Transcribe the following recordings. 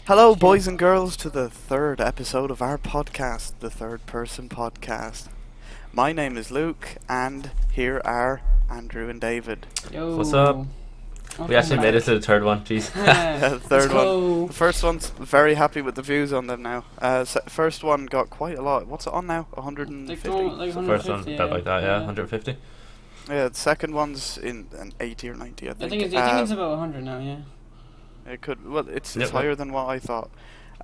Hello, boys and girls, to the third episode of our podcast, the Third Person Podcast. My name is Luke, and here are Andrew and David. Yo. What's up? We actually made it to the third one, jeez. Yeah, the third one. Go. The first one's very happy with the views on them now. First one got quite a lot. What's it on now? 150? Like The first one, about like that, yeah, 150. Yeah, the second one's in an 80 or 90, I think. I think it's about 100 now, yeah. It could. Well, it's Yep. higher than what I thought.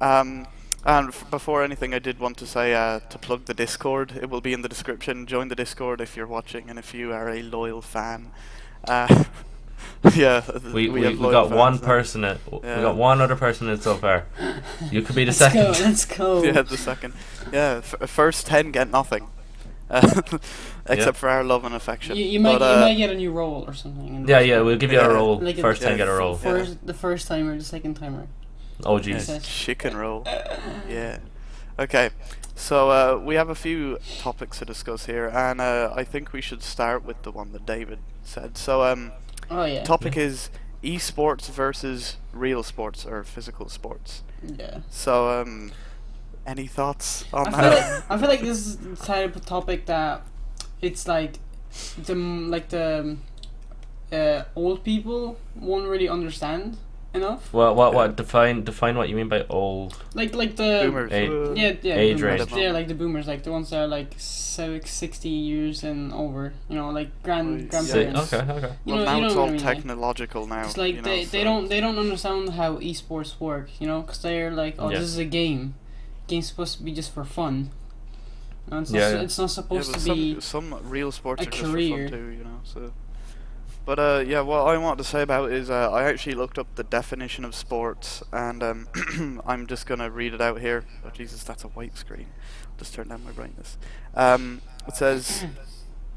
And before anything, I did want to say to plug the Discord. It will be in the description. Join the Discord if you're watching and if you are a loyal fan. Yeah, We have loyal got fans one now. person. We Yeah. got one other person in so far. You could be the Let's second. go, let's go. Yeah, the second. Yeah, first 10 get nothing. Except for our love and affection. You might But, get a new role or something. Yeah, we'll give you Yeah. a roll. Like First yeah, time get a roll. The first timer, the second timer. Oh yeah, jeez. chicken roll. Yeah. Okay. So we have a few topics to discuss here, and I think we should start with the one that David said. So Oh yeah. topic is eSports versus real sports or physical sports. Yeah. So any thoughts on I that? feel like this is the type of topic that it's like the old people won't really understand enough. What? Define what you mean by old. Like the Boomers. yeah Age boomers. range. Yeah, like the boomers, like the ones that are like 60 years and over. You know, like grandparents. Okay. Well, You know, now you know it's what all I mean, like, technological now. it's like you know, they so don't understand how esports work. You know, because they're like, oh, Yeah. this is a game. Game's supposed to be just for fun. No, it's Yeah, not. yeah. It's not Yeah, supposed but to be. some real sports a are just career. for fun too, you know. So, but yeah, what I want to say about is I actually looked up the definition of sports, and I'm just gonna read it out here. Oh Jesus, that's a white screen. I'll just turn down my brightness. It says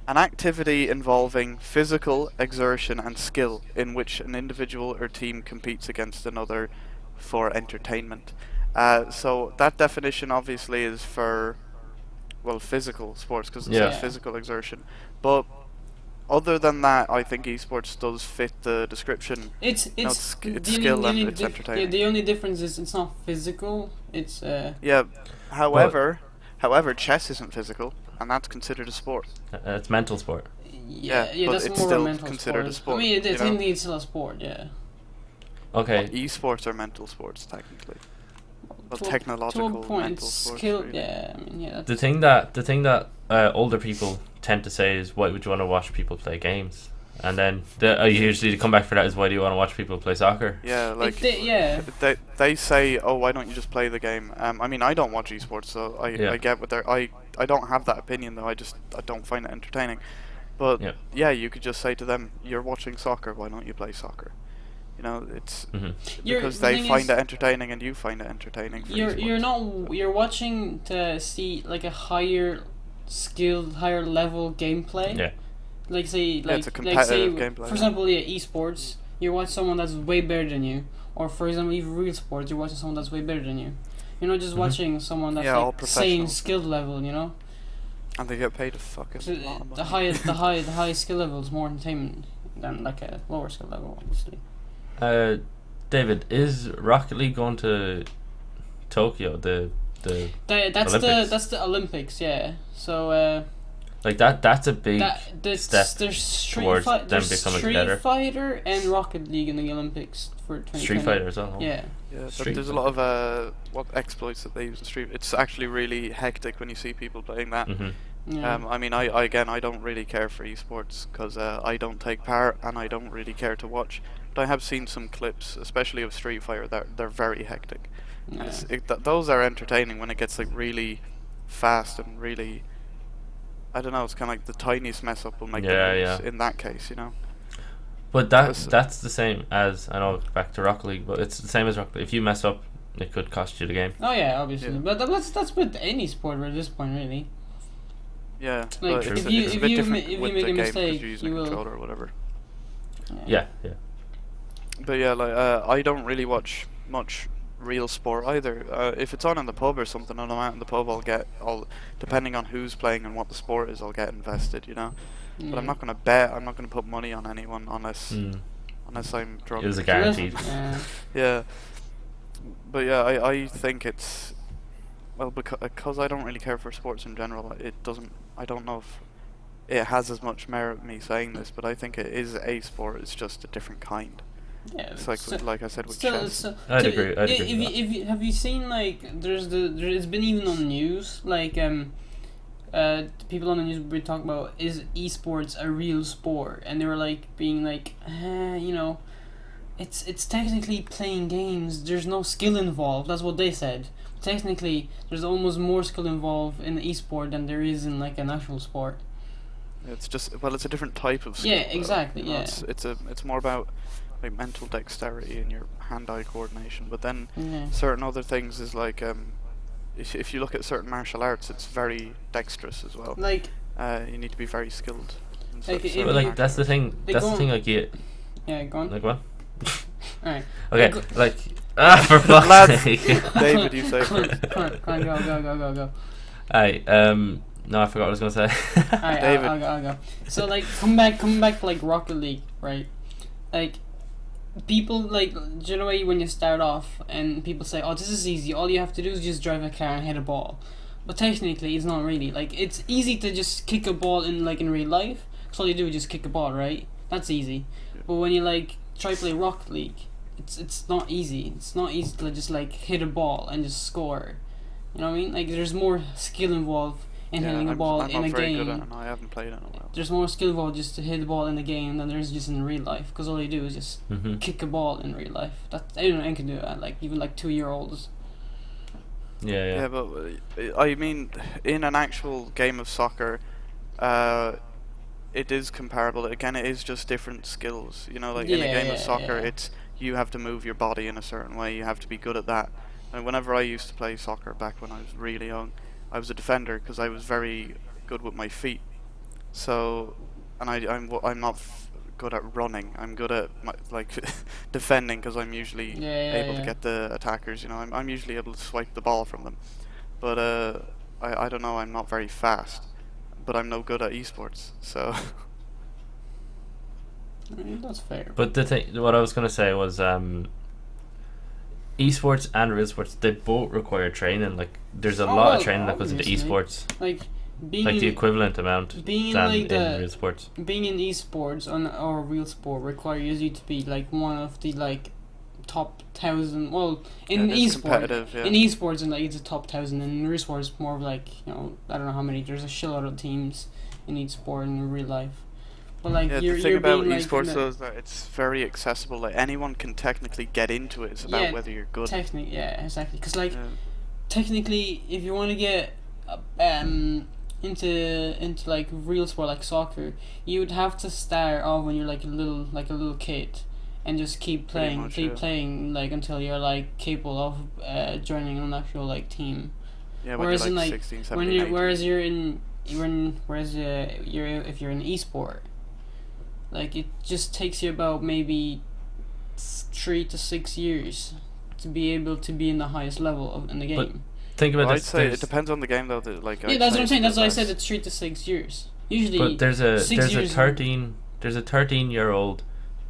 an activity involving physical exertion and skill in which an individual or team competes against another for entertainment. So that definition obviously is for physical sports because it Yeah. says physical exertion. But other than that, I think esports does fit the description. It's it's the skill only, and it's entertaining. Yeah, the only difference is it's not physical. It's Yeah. However, chess isn't physical, and that's considered a sport. It's mental sport. Yeah, but that's it's more still a mental considered a sport, I mean, you know? technically it's still a sport. Yeah. Okay. Esports are mental sports technically. Well, To a- technological to a point, mental it's sports. skill. Really. Yeah, I mean, yeah. The thing that older people tend to say is, why would you want to watch people play games? And then usually the comeback for that is, why do you want to watch people play soccer? Yeah, like they say, oh, why don't you just play the game? I mean, I don't watch esports, so Yeah. I get what they're. I don't have that opinion though. I don't find it entertaining. But Yeah. yeah, you could just say to them, you're watching soccer. Why don't you play soccer? You know, it's Hmm. because the they thing find is, it entertaining and you find it entertaining. For You're esports. not you're watching to see like a higher skilled, higher level gameplay. Yeah. Like say it's a like say competitive gameplay, for yeah. example, yeah, esports. You watch someone that's way better than you, or for example, even real sports. You're watching someone that's way better than you. You're not just Mhm. watching someone that's Yeah, all like same professionals. skill level. You know, And they get paid a fucking so lot of the money. the highest skill level is more entertainment than like a lower skill level, obviously. David, is Rocket League going to Tokyo? That's Olympics. that's the Olympics, yeah. So Like that's a big there's step Street towards Fighter, them there's becoming Street better. Fighter and Rocket League in the Olympics for 2020. Street Fighter as well. Yeah. Yeah, but Street there's a lot of what exploits that they use in Street. It's actually really hectic when you see people playing that. Hmm. Yeah. I mean, I don't really care for esports because I don't take part and I don't really care to watch. But I have seen some clips, especially of Street Fighter, that they're very hectic. And yeah. those are entertaining when it gets like really fast and really. I don't know. It's kind of like the tiniest mess up will make Yeah, the news yeah. in that case, you know. But Listen. that's the same as, I know, back to Rocket League, but it's the same as Rocket League. If you mess up, it could cost you the game. Oh yeah, obviously. Yeah. But that's with any sport at this point, really. Yeah, Like, but if it's, you- it's a if bit you different if you with make the a game mistake, because you're using you a will. controller or whatever. Yeah. But yeah, like I don't really watch much real sport either. If it's on in the pub or something, and I'm out in the pub, depending on who's playing and what the sport is, I'll get invested, you know. But I'm not gonna bet. I'm not gonna put money on anyone unless Mm. I'm drunk. It was a guaranteed. Yeah. Yeah. But yeah, I think it's well because I don't really care for sports in general. It doesn't. I don't know if it has as much merit me saying this, but I think it is a sport. It's just a different kind. Yeah, It's it's like I said with still it's chess. I'd agree. I'd agree with that. if you have you seen like it's been even on the news like people on the news were talking about is esports a real sport, and they were like being like you know, it's technically playing games. There's no skill involved. That's what they said. Technically, there's almost more skill involved in the esport than there is in like an actual sport. It's just it's a different type of skill. Yeah, exactly. You know, Yeah. it's more about like mental dexterity and your hand-eye coordination. But then Yeah. certain other things is like if you look at certain martial arts, it's very dexterous as well. Like You need to be very skilled. In Like, certain But like martial that's the arts. thing. They That's go the on- thing. Like you, yeah, go on. like what? Alright. Okay, Go- like for fuck's Lads. sake. David, you say Come on, first. come on, go. Alright, no, I forgot what I was gonna say. Alright, David. I'll go. So like, come back to like Rocket League, right? Like, people like, do you know when you start off and people say, "Oh, this is easy. All you have to do is just drive a car and hit a ball." But technically, it's not really. Like, it's easy to just kick a ball in real life. So all you do is just kick a ball, right? That's easy. But when you like try to play Rocket League, it's not easy. It's not easy to just like hit a ball and just score. You know what I mean? Like, there's more skill involved in hitting a ball I'm in not a very good at game. it, and I haven't played in a while. There's more skill involved just to hit the ball in the game than there is just in real life. Because all you do is just kick a ball in real life. That anyone can do that. Like even like 2-year-olds. Yeah. Yeah, but I mean, in an actual game of soccer, it is comparable. Again, it is just different skills. You know, like in a game of soccer, it's you have to move your body in a certain way. You have to be good at that. And whenever I used to play soccer back when I was really young, I was a defender because I was very good with my feet. So, and I'm not good at running. I'm good at like defending because I'm usually able to get the attackers. You know, I'm usually able to swipe the ball from them. But I don't know. I'm not very fast, but I'm no good at esports. So I mean, that's fair. But the thing, what I was gonna say was, esports and real sports, they both require training. Like, there's a lot of training that goes into obviously. esports, Like being like in, the equivalent amount being in than like in real sports. being in esports or real sport requires you to be like one of the like top 1,000. Well, in it's esports, competitive. Yeah. in esports, and like it's a top 1,000. And in real sports, more of like, you know, I don't know how many. There's a shitload of teams in each sport in real life. But like Yeah, you're the thing you're about being like esports though is that it's very accessible. Like anyone can technically get into it. It's about Yeah, whether you're good. technically, yeah, exactly. Because like Yeah. technically, if you want to get into like real sport like soccer, you would have to start off when you're like a little kid, and just keep Pretty playing, much, keep yeah. playing like until you're like capable of joining an actual like team. Yeah, when Whereas you're in like like 16, when 17, you 18. whereas you're if you're in esport, like it just takes you about maybe 3 to 6 years to be able to be in the highest level in the game. But think about Well, I'd this. say it there's- depends on the game though. Like Yeah, I'd that's say what I'm saying. That's why I less. said it's 3 to 6 years. Usually, But there's a 6 years. 13-year-old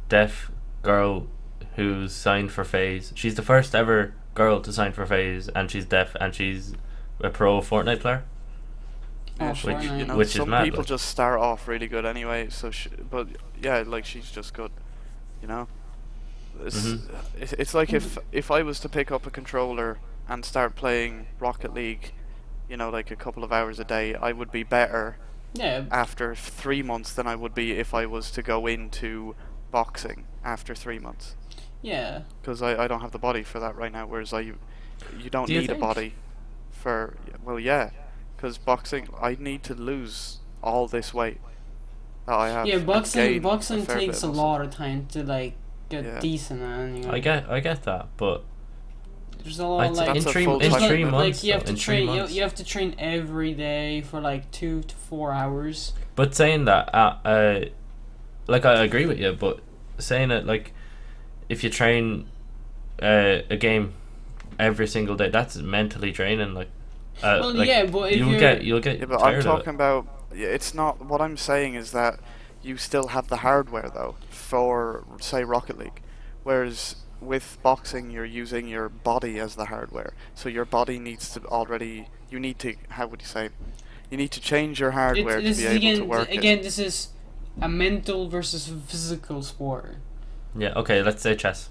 deaf girl who's signed for FaZe. She's the first ever girl to sign for FaZe, and she's deaf, and she's a pro Fortnite player. Yeah, Oh, she- Fortnite. you know, Which is some mad, people like. just start off really good anyway. So, but yeah, like she's just good. You know, Mhm. it's like if I was to pick up a controller and start playing Rocket League, you know, like a couple of hours a day, I would be better Yeah, after 3 months than I would be if I was to go into boxing after 3 months. yeah. Because I don't have the body for that right now. Whereas you don't Do you need a think? body for, well, yeah. Because boxing, I need to lose all this weight that I have. Yeah, and boxing gain boxing a fair bit takes a of muscle. lot of time to like get Yeah. decent, and you know, I get that, but there's a lot I'd of say like That's in a three full it's time not- three though. months. like you have though, to in 3 train. months. You have to train every day for like 2 to 4 hours. But saying that, like I agree with you, but saying it like if you train a game every single day, that's mentally draining. Like, Well, like yeah, but if you'll you're get Yeah, but I'm tired of talking it. about. Yeah, it's not. What I'm saying is that you still have the hardware though for say Rocket League, whereas with boxing, you're using your body as the hardware. So your body needs to already. You need to. How would you say? You need to change your hardware to This be is able to work it. again. This is a mental versus physical sport. Yeah. Okay. Let's say chess.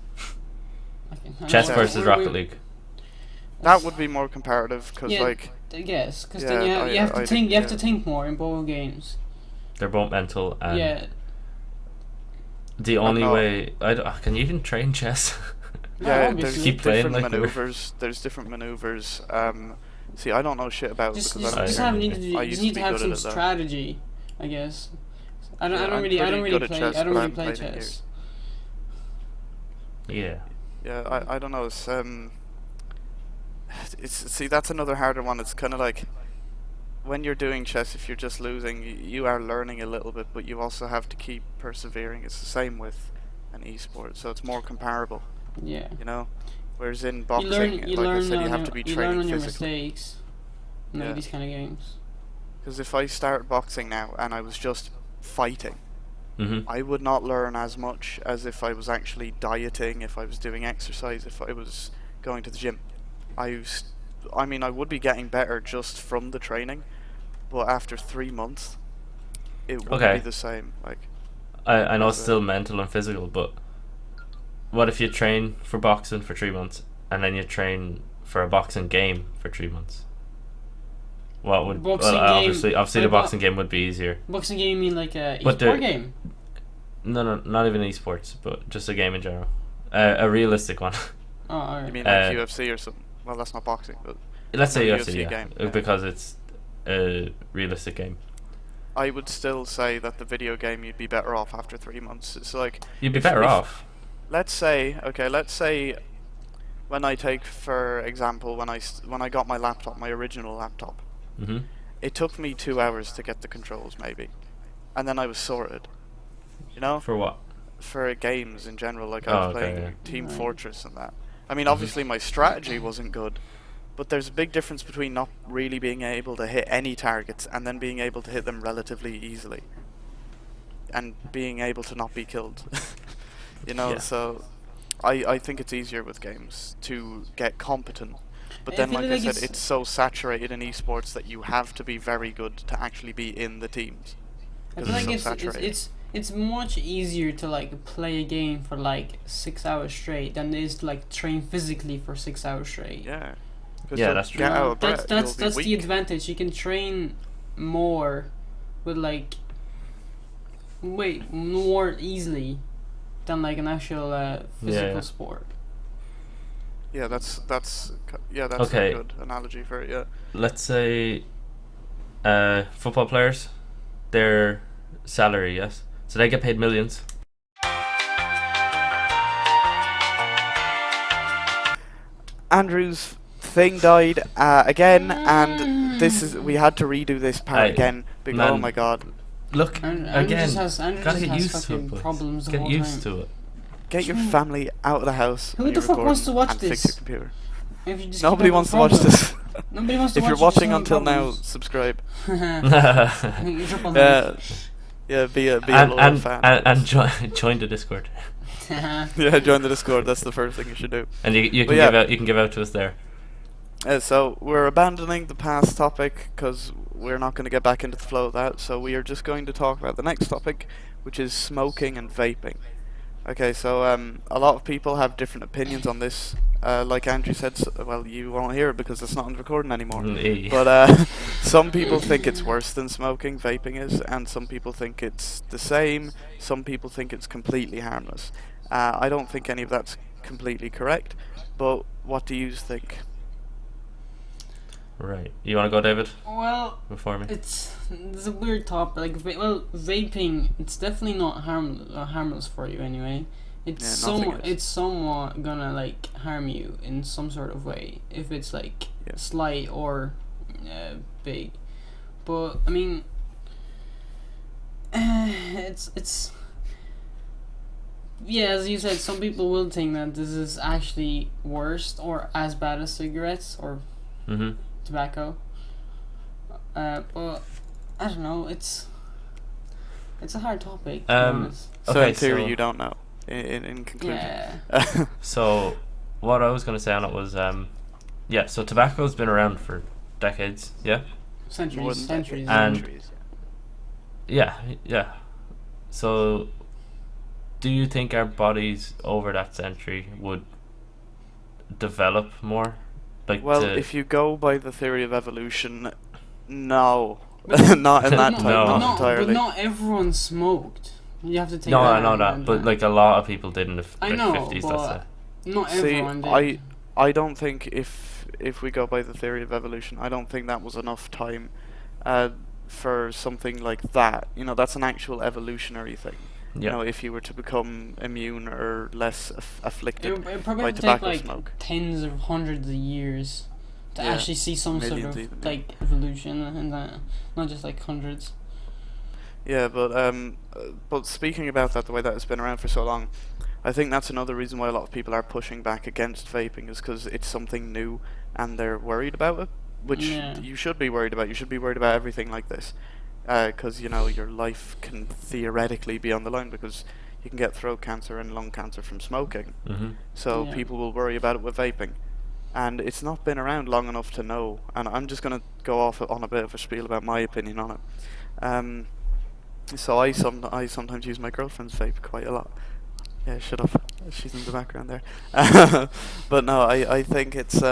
Okay. Chess Yeah. versus Rocket League. That would be more comparative, because Yeah, like, I guess, because yeah, then you have to I'd think. You have yeah. to think more in both games. They're both mental, and Yeah. the I'm only not- way can you even train chess? No, Yeah, obviously. there's Keep playing different like we're- maneuvers. There's different maneuvers. See, I don't know shit about it Just because I don't just care. have I need to I you used just to need be to have good some at it, though. strategy, I guess. I Yeah, don't I'm really pretty good at play chess, I don't but I really haven't play played in chess. Yeah. Yeah, I don't know. It's see, that's another harder one. It's kind of like when you're doing chess, if you're just losing, you are learning a little bit, but you also have to keep persevering. It's the same with an esport, so it's more comparable, Yeah. you know. Whereas in You boxing, learn you like I learn said, you on have your to be you learn training on your physically. mistakes. In Yeah. these kind of games. Because if I started boxing now and I was just fighting, Mm-hmm. I would not learn as much as if I was actually dieting, if I was doing exercise, if I was going to the gym. I mean, I would be getting better just from the training, but after 3 months, it wouldn't Okay. be the same. Like, I know it's as a- still mental and physical, but what if you train for boxing for 3 months and then you train for a boxing game for 3 months? What would Boxing well, game- obviously the but- boxing game would be easier. Boxing game, you mean like a But esport game? No, not even esports, but just a game in general. A realistic one. Oh, you alright. mean like Uh, UFC or something? Well, that's not boxing, but Let's say No, UFC, UFC yeah, game, yeah. because it's a realistic game. I would still say that the video game you'd be better off after 3 months. It's like, You'd be If- better if- off. let's say when I take, for example, when I got my laptop, my original laptop, Mm-hmm. it took me 2 hours to get the controls, maybe, and then I was sorted. You know, For what? for games in general, like I Oh, was okay, playing yeah. Team Right. Fortress and that. I mean, Mhm. obviously my strategy wasn't good, but there's a big difference between not really being able to hit any targets and then being able to hit them relatively easily, and being able to not be killed. You know, Yeah. so I think it's easier with games to get competent. But I then, feel like I like said, it's- it's so saturated in esports that you have to be very good to actually be in the teams. I 'Cause feel like so it's saturated. it's much easier to like play a game for like 6 hours straight than it is to like train physically for 6 hours straight. Yeah. 'Cause Yeah, you'll that's true. Get out No, of breath. that's You'll be the weak. advantage. You can train more with like more easily than like an actual physical yeah. sport. Yeah, that's Okay. a good analogy for it. Yeah. Let's say football players, their salary, yes, so they get paid millions. Andrew's thing died again, and we had to redo this part Aye, again because man. oh my god, Look, Andrew again, just has, Andrew gotta just get has used to fucking it, boys. problems the Get whole used time. to it. get your family out of the house. Who when the you're fuck wants recording to watch and this? Fix your computer. If you just Nobody keep wants to having watch this. Nobody wants to If watch you're you just watching having until now, problems. subscribe. You drop on Yeah, yeah, be a loyal and fan. and join the Discord, that. Yeah, join the Discord. That's the first thing you should do. and you But can yeah. you can give out to us there. So we're abandoning the past topic because we're not going to get back into the flow of that. So we are just going to talk about the next topic, which is smoking and vaping. Okay, so a lot of people have different opinions on this. Like Andrew said, well, you won't hear it because it's not on recording anymore. But some people think it's worse than smoking, vaping is, and some people think it's the same. Some people think it's completely harmless. I don't think any of that's completely correct, but what do you think? Right, you want to go, David, Well, before me? it's a weird topic. Like, vaping, it's definitely not harmless for you anyway. It's Yeah, nothing is. it's somewhat gonna like harm you in some sort of way if it's like Yeah. slight or big. But I mean, it's yeah, as you said, some people will think that this is actually worse or as bad as cigarettes or Mm-hmm. tobacco. But I don't know. It's a hard topic. To be honest. So Okay, in theory, so- you don't know. In conclusion. Yeah. So, what I was going to say on it was, yeah. So tobacco's been around for decades. Yeah. More Centuries, than centuries. decades. And- Centuries. Yeah. Yeah. So, do you think our bodies over that century would develop more? Like Well, to if you go by the theory of evolution, no, But- not in that no, type, No. not entirely. But not everyone smoked. You have to take no, that. I know that, and but like a lot of people did in the I know, 50s. Let's say. but not See, everyone did. I don't think if we go by the theory of evolution, I don't think that was enough time, uh, for something like that. You know, that's an actual evolutionary thing. You Yeah. know, if you were to become immune or less afflicted It probably by have to take tobacco like smoke. tens of hundreds of years to Yeah, actually see some sort millions of even, yeah. like evolution and that, not just like hundreds. Yeah, but speaking about that, the way that it's been around for so long, I think that's another reason why a lot of people are pushing back against vaping is because it's something new and they're worried about it, which Yeah. you should be worried about. You should be worried about everything like this, because you know your life can theoretically be on the line because you can get throat cancer and lung cancer from smoking. Mm-hmm. So Yeah. people will worry about it with vaping. And it's not been around long enough to know. And I'm just going to go off on a bit of a spiel about my opinion on it. Um, so I sometimes use my girlfriend's vape quite a lot. Yeah, shut up. She's in the background there. But no, I think it's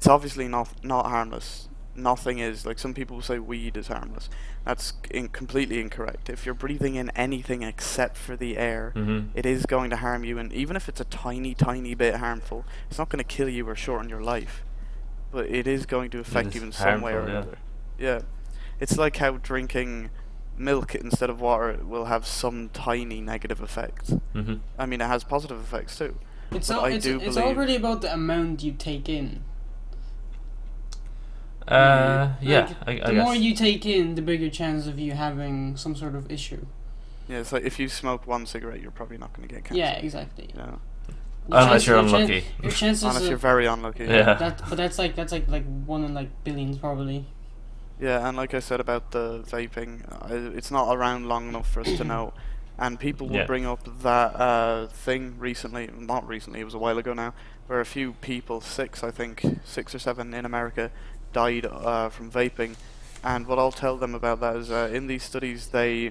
obviously not harmless. Nothing is. Like some people say weed is harmless. That's completely incorrect. If you're breathing in anything except for the air, Mm-hmm. it is going to harm you, and even if it's a tiny bit harmful, it's not going to kill you or shorten your life, but it is going to affect is you in some way or harmful, yeah. another. Yeah, it's like how drinking milk instead of water will have some tiny negative effects. Mm-hmm. I mean, it has positive effects too. It's But all I it's, do it's believe- all really about the amount you take in. Yeah, Like, I the more guess. you take in, the bigger chance of you having some sort of issue. Yeah, it's like if you smoke one cigarette, you're probably not going to get cancer. Yeah, exactly. You know? Unless you're your chan- unlucky. Your chances Unless of you're very unlucky. Yeah. but that's like one in like billions probably. Yeah, and like I said about the vaping, it's not around long enough for us to know. And people will Yeah. bring up that thing recently, not recently, it was a while ago now, where a few people, I think, 6 or 7 in America, died from vaping. And what I'll tell them about that is in these studies, they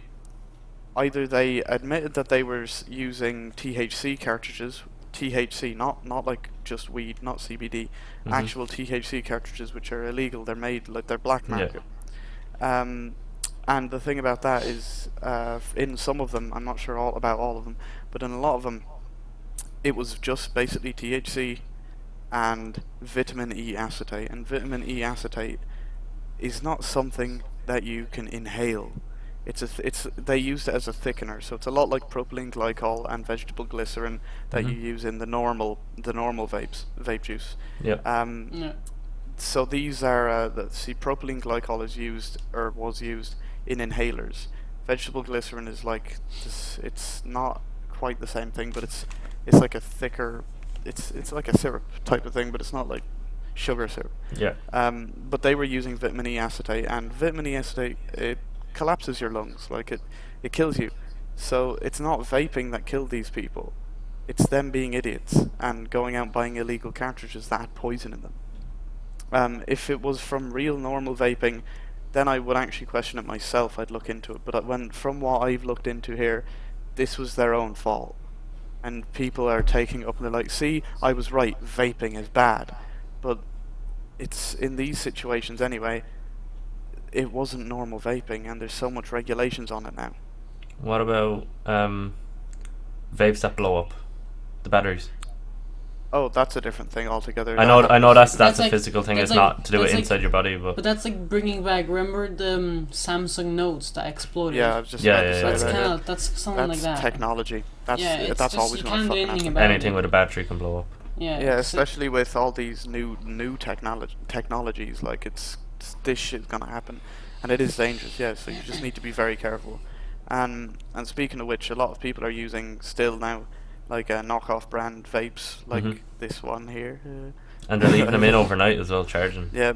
admitted that they were using THC cartridges, THC, not like just weed, not CBD, Mhm. actual THC cartridges, which are illegal. They're made like they're black Yeah. market. And the thing about that is, in some of them, I'm not sure about all of them, but in a lot of them, it was just basically THC and vitamin E acetate. And vitamin E acetate is not something that you can inhale. They used it as a thickener, so it's a lot like propylene glycol and vegetable glycerin that you Mhm. use in the normal vape juice. Yeah. Yeah. So these are propylene glycol is used or was used in inhalers. Vegetable glycerin is like this, it's not quite the same thing, but it's like a thicker, it's like a syrup type of thing, but it's not like sugar syrup. Yeah. But they were using vitamin E acetate, and vitamin E acetate, it collapses your lungs, like it kills you. So it's not vaping that killed these people. It's them being idiots and going out buying illegal cartridges that had poison in them. If it was from real normal vaping, then I would actually question it myself. I'd look into it. But from what I've looked into here, this was their own fault. And people are taking it up and they're like, see, I was right, vaping is bad. But it's in these situations anyway, it wasn't normal vaping, and there's so much regulations on it now. What about vapes that blow up? The batteries. Oh, that's a different thing altogether. I know that's That's a like- physical thing. that's It's like- not to do with that's like- inside your body, but But that's like bringing back. Remember the Samsung Notes that exploded? Yeah, I was just Yeah, about to yeah, say yeah. That's that. kind yeah. of that's something That's like that. technology. That's Yeah, it's that's just, always you going to can't do fucking anything happen. about anything it. with a battery can blow up. Yeah, Yeah, 'cause especially with all these new technologies, like this shit's gonna happen, and it is dangerous. Yeah, so you just need to be very careful. And speaking of which, a lot of people are using still now, like knockoff brand vapes, like Mhm. this one here. And they're leaving them in overnight as well, charging. Yeah,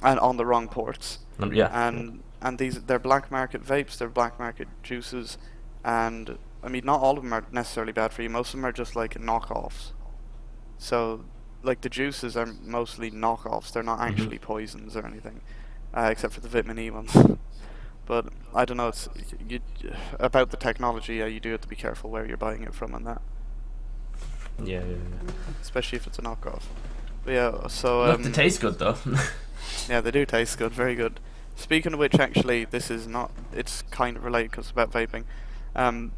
and on the wrong ports. Yeah. And they're black market vapes, they're black market juices, and I mean, not all of them are necessarily bad for you. Most of them are just like knockoffs. So, like the juices are mostly knockoffs. They're not Mhm. actually poisons or anything, except for the vitamin E ones. But I don't know. It's you about the technology. Yeah, you do have to be careful where you're buying it from and that, Yeah, yeah, yeah. especially if it's a knockoff. But yeah, so Look, they taste good though. yeah, they do taste good, very good. Speaking of which, actually, this is not. It's kind of related because it's about vaping. Um,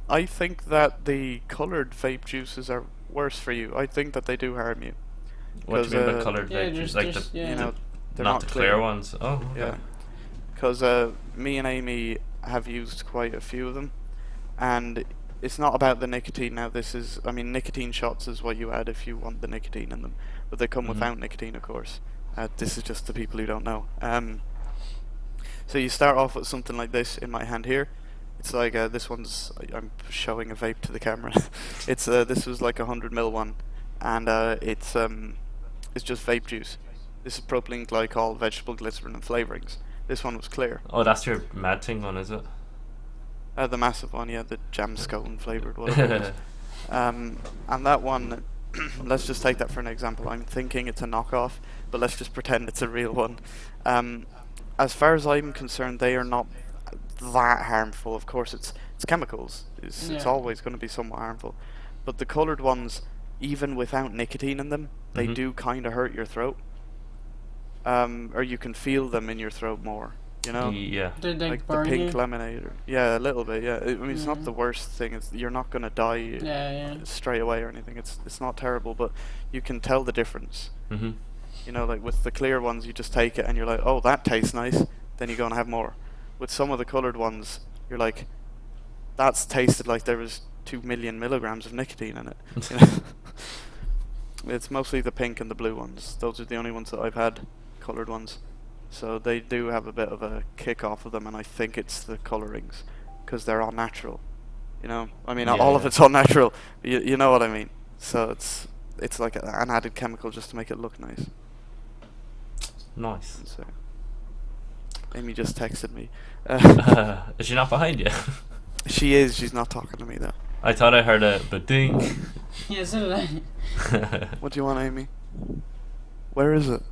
I think that the colored vape juices are worse for you. I think that they do harm you What do because you mean by coloured Yeah, vape juice? Like there's you yeah. know they're not not the clear. clear ones. Oh, okay. Yeah, because me and Amy have used quite a few of them, and it's not about the nicotine now. This is, I mean, nicotine shots is what you add if you want the nicotine in them, but they come Mhm. without nicotine, of course. This is just the people who don't know. So you start off with something like this in my hand here. It's like this one's. I'm showing a vape to the camera. It's this was like 100 ml one, and it's just vape juice. This is propylene glycol, vegetable glycerin, and flavorings. This one was clear. Oh, that's your mad thing one, is it? The massive one, yeah, the jam scone flavored, whatever it is. And that one, let's just take that for an example. I'm thinking it's a knockoff, but let's just pretend it's a real one. Um, as far as I'm concerned, they are not that harmful. Of course, it's chemicals. It's Yeah. always going to be somewhat harmful. But the colored ones, even without nicotine in them, they Mhm. do kind of hurt your throat. Or you can feel them in your throat more. You know, Yeah. They like the burn pink you. lemonade. Yeah, a little bit. Yeah, I mean it's not Mm. the worst thing. It's you're not gonna die Yeah, straight away or anything. It's not terrible, but you can tell the difference. Mhm. You know, like with the clear ones, you just take it and you're like, oh, that tastes nice. Then you go and have more. With some of the colored ones, you're like, that's tasted like there was 2 million milligrams of nicotine in it. You know? It's mostly the pink and the blue ones. Those are the only ones that I've had, colored ones. So they do have a bit of a kick off of them, and I think it's the colorings, because they're all natural. You know, I mean, Yeah, all of yeah. it's all natural. You know what I mean? So it's like an added chemical just to make it look nice. Nice. And so Amy just texted me. Is she not behind you? She is. She's not talking to me though. I thought I heard a ba-ding. yeah. Yeah, so did I. What do you want, Amy? Where is it?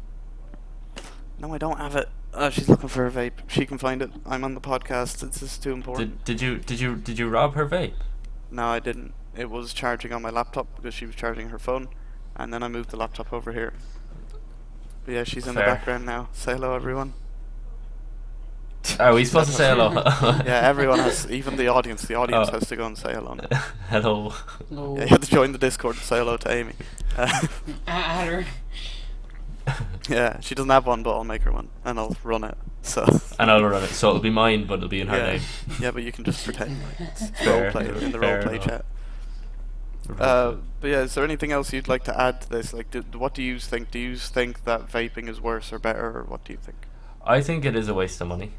No, I don't have it. She's looking for a vape. She can find it. I'm on the podcast. This is too important. Did you rob her vape? No, I didn't. It was charging on my laptop because she was charging her phone, and then I moved the laptop over here. But yeah, she's in the Fair. background now. Say hello, everyone. Are we supposed to say hello? Yeah, everyone has, even the audience. The audience Oh. has to go and say hello now. Hello. No. Yeah, you have to join the Discord to say hello to Amy. Add her. Yeah, she doesn't have one, but I'll make her one, and I'll run it. So. And I'll run it, so it'll be mine, but it'll be in her Yeah. name. Yeah, but you can just pretend like it's Fair. roleplay in the Fair roleplay enough. chat. But yeah, is there anything else you'd like to add to this? Like, what do you think? Do you think that vaping is worse or better, or what do you think? I think it is a waste of money.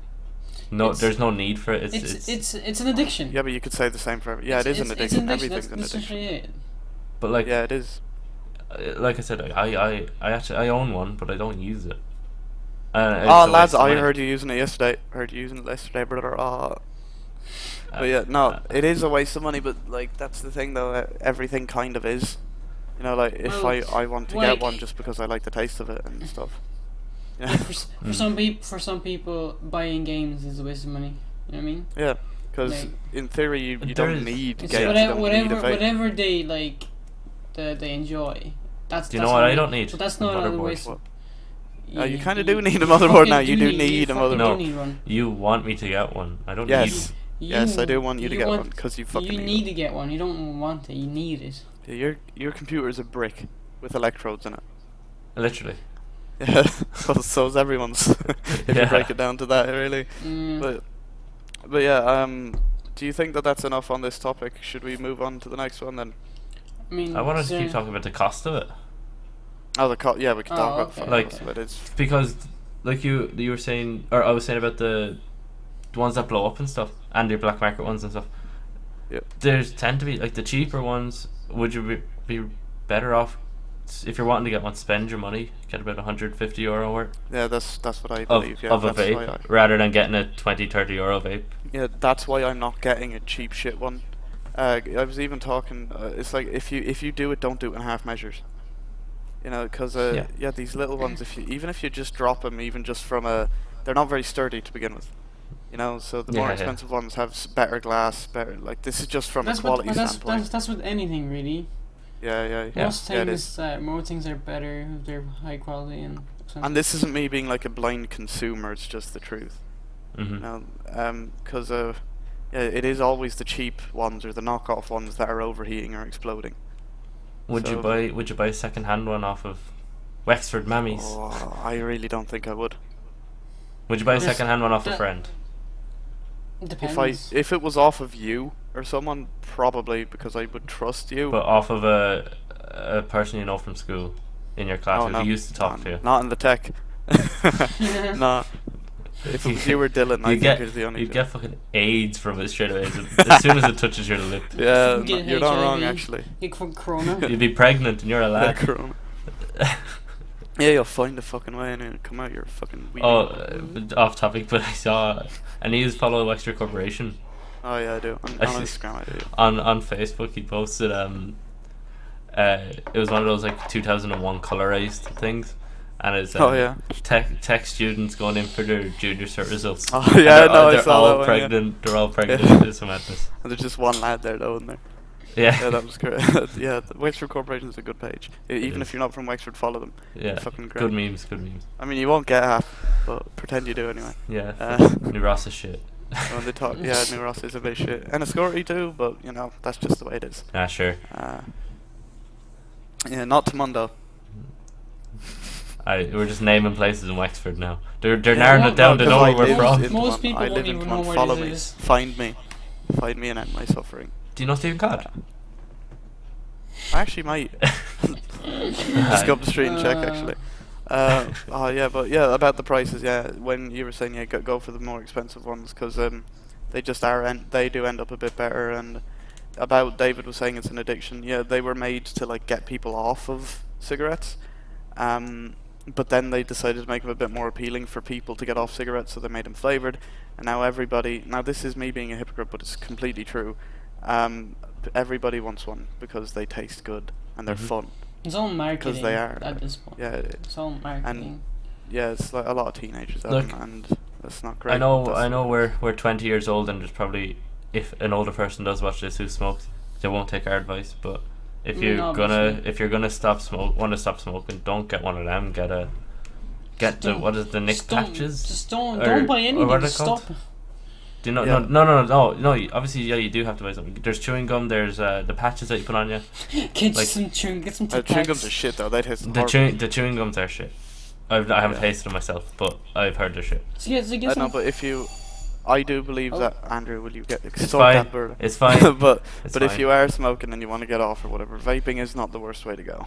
No, It's- there's no need for it. It's an addiction. Yeah, but you could say the same for yeah, it is an It's addiction. Everything's That's an addiction. literally it. But like, Yeah, it is. like I said, I actually I own one, but I don't use it. It's Oh, a lads, waste of I money. heard you using it yesterday. Heard you using it yesterday, brother. Oh. Uh, But yeah, no, uh, it is a waste of money. But like, that's the thing, though. Everything kind of is. You know, like if Well, I want to like- get one just because I like the taste of it and stuff. You know? Yeah, for Mm. for some people, buying games is a waste of money. You know what I mean? Yeah, because Like- in theory you There don't is- need games. It's You whatever don't need a vape. whatever they like, they enjoy. That's. Do you that's know what not I a- don't need? But that's A not a motherboard. waste. What? You kind of do need a motherboard fucking now. You do need a fucking motherboard. do need one. You want me to get one? I don't Yes. need. Yes, I do want you to get want- one because you fucking You need need it. to get one. You don't want it. You need it. Yeah, your computer is a brick with electrodes in it. Literally. Yeah, so is everyone's. If you Yeah. break it down to that, really. Mm. But yeah, do you think that that's enough on this topic? Should we move on to the next one then? I mean, I wanted is to keep there- talking about the cost of it. Oh, yeah, we can talk Oh, about the okay. Like- cost of it. It's Because, like you were saying, or I was saying about the ones that blow up and stuff, and the black market ones and stuff. Yeah. There's tend to be like the cheaper ones. Would you be better off if you're wanting to get one? Spend your money, get about €150 worth yeah, that's what I of believe. Yeah, of a that's why vape, rather than getting a €20-30 vape. yeah, that's why I'm not getting a cheap shit one, I was even talking. It's like if you do it, don't do it in half measures. You know, because Yeah. yeah, these little ones. Even if you just drop them, even just from a, they're not very sturdy to begin with. You know, so the more Yeah, yeah. expensive ones have better glass, better. Like this is just from a That's what, quality but standpoint. that's with anything really. Yeah, yeah, Yeah. yeah. It is. Most things are better if they're high quality and expensive. And this isn't me being like a blind consumer. It's just the truth. Mm-hmm. You know, because yeah, it is always the cheap ones or the knockoff ones that are overheating or exploding. Would you So- buy a second hand one off of Wexford Mammies? Oh, I really don't think I would. Would you buy a Yes, second hand one off a that- friend? It depends. If it was off of you or someone, probably because I would trust you. But off of a person you know from school in your class Oh, who no. used to talk to you? Not in the tech. Nah. If it was you or Dylan, I think is the only. You'd get fucking AIDS from it straight away as soon as it touches your lip. Yeah, You get you're not wrong HIV. actually. You from Corona. You'd be pregnant and you're a Yeah, lad. corona. Yeah, you'll find a fucking way and it'll come out. You're fucking weird. Oh, off topic, but I saw a news follow Extra Corporation Oh yeah, I do. On Instagram, I do. on Facebook. He posted it was one of those like 2001 colorized things, and it's Oh yeah. tech students going in for their junior cert results. Oh And yeah, they're, no, I they're saw all that one. pregnant. They're all pregnant. Yeah. It's madness. And there's just one lad there though, isn't there? Yeah. Yeah, that was great. Yeah, the Wexford Corporation is a good page. Even is. if you're not from Wexford, follow them. Yeah. Fucking great. Good memes. Good memes. I mean, you won't get half, but pretend you do anyway. Yeah. Uh, New Ross is shit. When they talk, yeah, New Ross is a bit shit. And Escorty too, but you know, that's just the way it is. Ah, sure. Yeah, not Tamundo. We're just naming places in Wexford now. They're Yeah, narrowing it down to know where we're live from. in Most Tamun- people I won't live in even Tamun. know where Follow this me. is. Find me and end my suffering. Do you know Stephen Cod? I actually might. Just go up the street and check actually. Oh yeah, but yeah, about the prices. Yeah, when you were saying yeah, go for the more expensive ones because they just are they do end up a bit better. And about David was saying it's an addiction. Yeah, they were made to like get people off of cigarettes. But then they decided to make them a bit more appealing for people to get off cigarettes, so they made them flavored. And now everybody, now this is me being a hypocrite, but it's completely true. Everybody wants one because they taste good and they're Mhm. fun. It's all marketing they are, at this point. Yeah, It's all marketing. yeah, it's like a lot of teenagers have Look, them, and that's not great. I know That's- we're 20 years old, and there's probably, if an older person does watch this who smokes, they won't take our advice. But if you're No, gonna obviously. if you're gonna want to stop smoking, don't get one of them. Get the Don't- what is the Nick Just don't- patches? Just don't Or- buy or anything. what are they Just called? stop. Do you know? Yeah. No. Obviously, yeah, you do have to buy something. There's chewing gum. There's the patches that you put on you. Get Like- some chewing. Get some Tic chewing gums Tacs. are shit though. They taste The horrible. chewing gums are shit. I haven't Yeah. tasted them myself, but I've heard they're shit. So get I know, some. but if you, I do believe Oh. that Andrew, will you get It's stop fine. that bird? It's fine. but It's but if fine. you are smoking and you want to get off or whatever, vaping is not the worst way to go.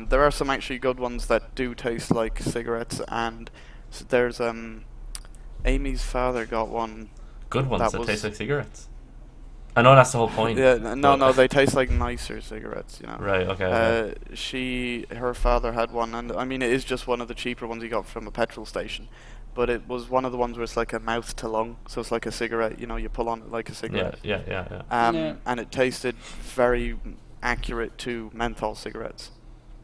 There are some actually good ones that do taste like cigarettes, and there's Amy's father got one. Good ones that that was- taste like cigarettes. I know that's the whole point. Yeah, but- no, they taste like nicer cigarettes, you know. Right. Okay. Her father had one, and I mean it is just one of the cheaper ones he got from a petrol station, but it was one of the ones where it's like a mouth to lung, so it's like a cigarette. You know, you pull on it like a Yeah. cigarette. Yeah. Yeah. And it tasted very accurate to menthol cigarettes,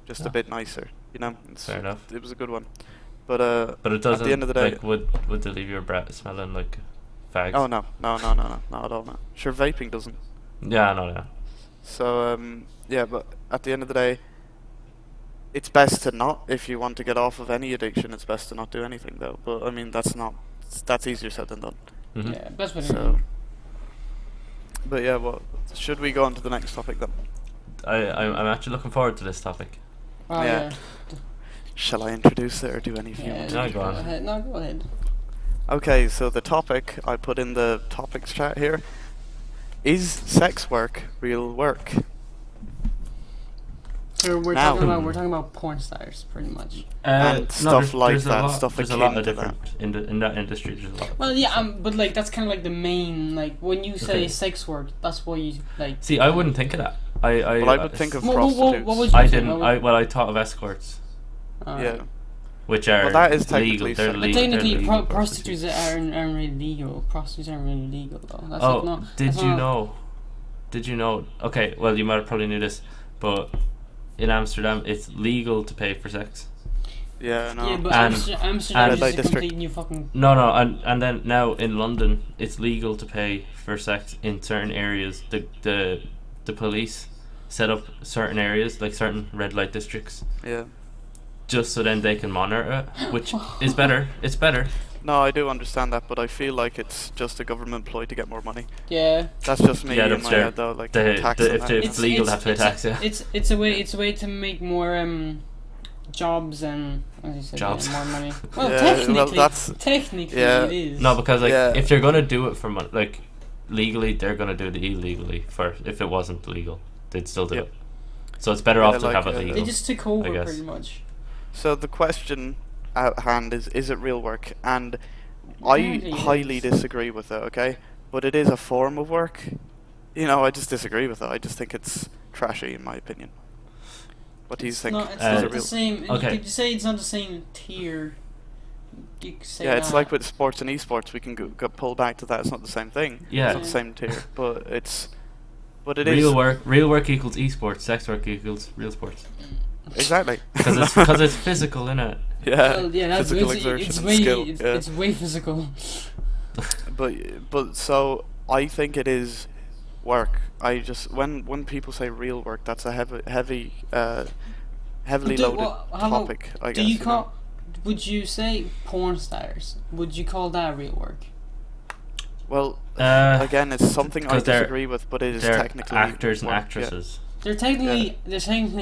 just Yeah. a bit nicer. You know, Fair enough. It was a good one, but But it doesn't. At the end of the day, like, would they leave your breath smelling like fags? oh no, not at all. No. Sure, vaping doesn't. Yeah. No. Yeah. So yeah, but at the end of the day, it's best to not. If you want to get off of any addiction, it's best to not do anything though. But I mean, that's easier said than done. Mm-hmm. Yeah, that's what I So, mean. but yeah, well, should we go on to the next topic then? I'm actually looking forward to this topic. Oh, yeah. yeah. Shall I introduce it, or do any of you Yeah, want to? No, go on. ahead. No, go ahead. Okay, so the topic I put in the topics chat here is sex work real work? So we're Now- talking about porn stars, pretty much. And stuff like there's that, A lot, stuff there's a lot akin of to different in that industry. There's a lot. Well, yeah, but like that's kind of like the main, like when you say Okay. sex work, that's what you like. See, I wouldn't think of that. Well, I would think of What prostitutes. would you I say? didn't. I thought of escorts, Yeah. which are Well, that is legal. technically They're sex. But legal. technically, they're legal prostitutes aren't really legal. Prostitutes aren't really legal though. That's Oh, like, no, did that's you not- know did you know? Okay, well, you might have probably knew this, but in Amsterdam, it's legal to pay for sex. Yeah, no. Yeah, but And- Amsterdam and- is Red a light complete new fucking. No, and then now in London, it's legal to pay for sex in certain areas. The police set up certain areas, like certain red light districts, Yeah. just so then they can monitor it, which is better. It's better. No, I do understand that, but I feel like it's just a government ploy to get more money. Yeah. That's just me Yeah, in that's my fair. head, though. Like The- tax the- and if that, the- you if know? it's legal to have to pay tax, yeah. It's a way to make more jobs and, as you said, Jobs. more money. Well, Yeah, technically, well, that's- technically yeah. it is. No, because like Yeah. if they're gonna do it for money, like legally, they're gonna do it illegally first. If it wasn't legal, they'd still do Yep. it. So it's better Yeah, off to like, have it They legal. just took over I guess. pretty much. So the question at hand is it real work? And Apparently I it highly is. disagree with it, okay? But it is a form of work. You know, I just disagree with it. I just think it's trashy, in my opinion. What do you It's think? not, it's Uh, not it the real? same. Okay. You could say it's not the same tier. You could say Yeah, it's that. like with sports and esports. We can go pull back to that. It's not the same thing. Yeah. It's not the same tier, but it is Real work equals esports. Sex work equals real sports. exactly Because it's physical, innit? Yeah, Well, yeah, that's physical it's, exertion it's and way skill. it's, Yeah. it's way physical. But so I think it is work. I just when people say real work, that's a heavily But loaded how about- topic. I Do guess. you know? call? Would you say porn stars? Would you call that real work? Well, Uh, again, it's something I 'cause they're- disagree with, but it is They're technically actors and work, yeah. actresses. They're technically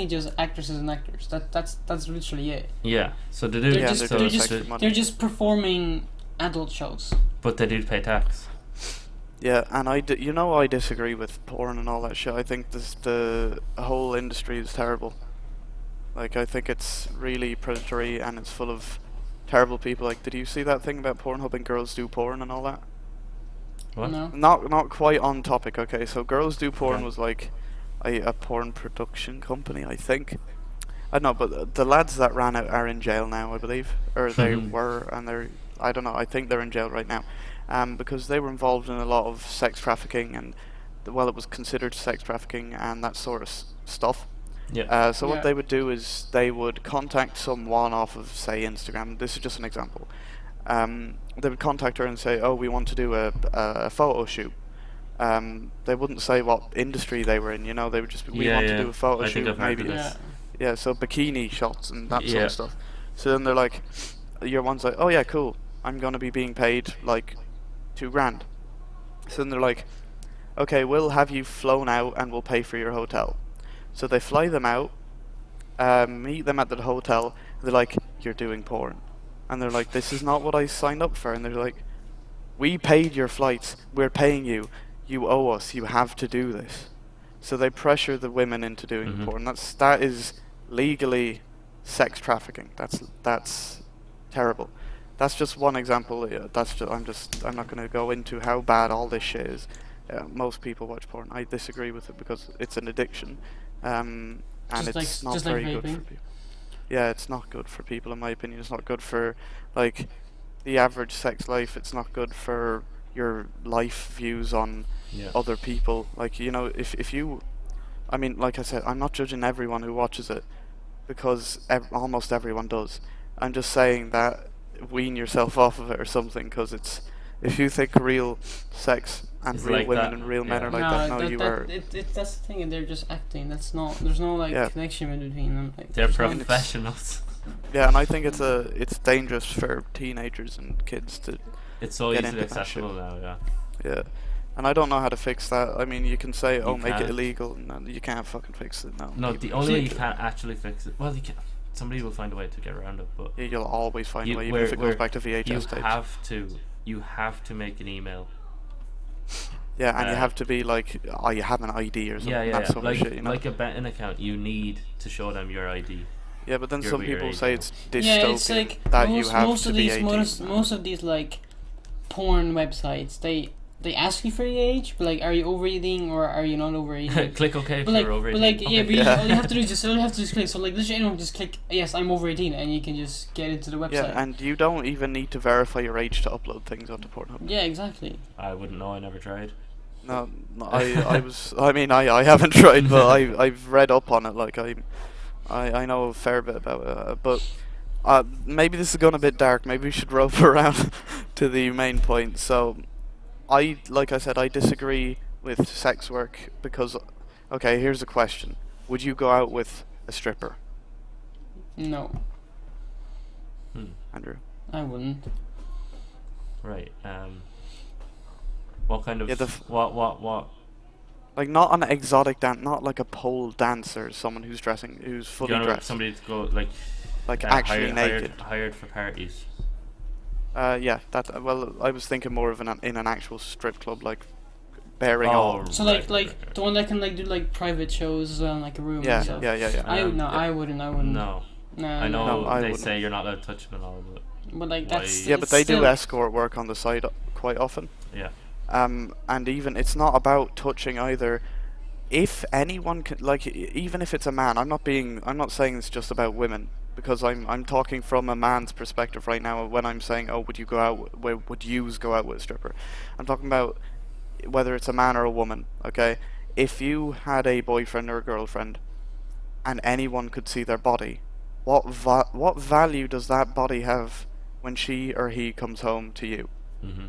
just actresses and actors. That's literally it. Yeah. So they do. They're Yeah, just they're doing they're just sex for money. they're just performing adult shows. But they do pay tax. Yeah, and you know, I disagree with porn and all that shit. I think the whole industry is terrible. Like, I think it's really predatory and it's full of terrible people. Like, did you see that thing about Pornhub and girls do porn and all that? What? No. Not quite on topic. Okay, so girls do porn Okay. was like a porn production company, I think. I don't know, but the lads that ran it are in jail now, I believe, or they were, and I don't know. I think they're in jail right now, because they were involved in a lot of sex trafficking and, well, it was considered sex trafficking and that sort of stuff. Yeah. So Yeah. what they would do is they would contact someone off of, say, Instagram. This is just an example. They would contact her and say, "Oh, we want to do a photo shoot." They wouldn't say what industry they were in. You know, they would just be, "We Yeah, want yeah. to do a photo I shoot, think I've heard maybe." of this. Yeah. Yeah, so bikini shots and that sort Yeah. of stuff. So then they're like, your one's like, "Oh yeah, cool. I'm gonna be being paid like $2,000." So then they're like, "Okay, we'll have you flown out and we'll pay for your hotel." So they fly them out, meet them at the hotel. They're like, "You're doing porn," and they're like, "This is not what I signed up for." And they're like, "We paid your flights. We're paying you. You owe us. You have to do this." So they pressure the women into doing Mhm. porn. That is legally sex trafficking. That's terrible. That's just one example. I'm not going to go into how bad all this shit is. Most people watch porn. I disagree with it because it's an addiction, and Just it's like- not just like very good vaping. for people. Yeah, it's not good for people, in my opinion. It's not good for like the average sex life. It's not good for your life views on Yeah. other people. Like, you know, if you, I mean, like I said, I'm not judging everyone who watches it because almost everyone does. I'm just saying that wean yourself off of it or something, because if you think real sex and It's real like women that, and real men yeah. are like that, no, you are. That's the thing. They're just acting. There's no like Yeah. connection between them. Like, They're there's no- professionals. Yeah, and I think it's dangerous for teenagers and kids to, It's so Get easily into that shit. accessible now. Yeah. yeah. And I don't know how to fix that. I mean, you can say, "Oh, You make it can't. illegal." No, you can't fucking fix it. No. No, You- the only way you see, can't actually fix it. Well, you can. Somebody will find a way to get around it, but Yeah, you'll always find you, a way, even where- if it where goes back to VHS you tapes. have to make an email. Yeah, and you Uh, have to be like, "Oh, you have an ID or something." Yeah, yeah, that yeah. sort Like of shit, you know. like a betting account, you need to show them your ID. Yeah, but then You're some with your people age say now. it's dystopian Yeah, it's like that most, you have most to of be these 18. most of these like porn websites they ask you for your age, but like, are you overeating or are you not overeating? Click OK if But like, you're over but like, 18. yeah, but Yeah. all you have to do is just click. So like, literally anyone just click yes, I'm over 18, and you can just get into the website. Yeah, and you don't even need to verify your age to upload things onto Pornhub. Yeah, exactly. I wouldn't know. I never tried. No, no, I mean, I haven't tried, but I've read up on it. Like I know a fair bit about it. But maybe this is going a bit dark. Maybe we should rope around to the main point. So, like I said, I disagree with sex work because, okay, here's a question: would you go out with a stripper, No, Hmm. Andrew? I wouldn't. Right. What kind of Yeah, what? like not an exotic dance, not like a pole dancer, someone who's You fully want dressed, somebody to go like actually naked. hired for parties. Yeah, that. Well, I was thinking more of in an actual strip club, like bearing Oh, all. So like the one that can like do like private shows in like a room Yeah, and stuff. yeah. No, Yeah. I wouldn't. I wouldn't. No, No, I know No, I they wouldn't. say you're not allowed to touch them and all, But like Why- that's Yeah, but they do still- escort work on the side quite often. yeah. And even it's not about touching either. If anyone can, like, even if it's a man, I'm not saying it's just about women because I'm talking from a man's perspective right now when I'm saying, oh, would you go out? Where would yous go out with a stripper? I'm talking about whether it's a man or a woman. Okay, if you had a boyfriend or a girlfriend and anyone could see their body, what value does that body have when she or he comes home to you? Mm-hmm.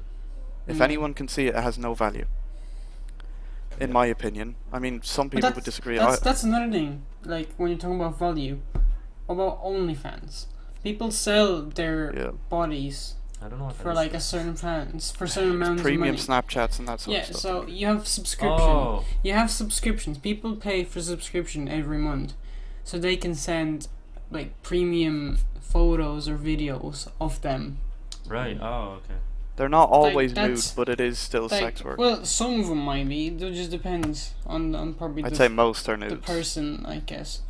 If Mm. anyone can see it, it has no value. In Yeah. my opinion. I mean, some But people would disagree. That's another thing. Like when you're talking about value, about OnlyFans, people sell their Yeah. bodies I don't know what that for is. like a certain fans for certain amounts of Premium money. Snapchats and that sort Yeah, of stuff. so you have subscription. Oh, You have subscriptions. People pay for subscription every month, so they can send like premium photos or videos of them. right. Oh, okay. They're not always nude, that's- but it is still Like, sex work. well, some of them might be. It just depends on probably I'd say most are the nudes. person, I guess.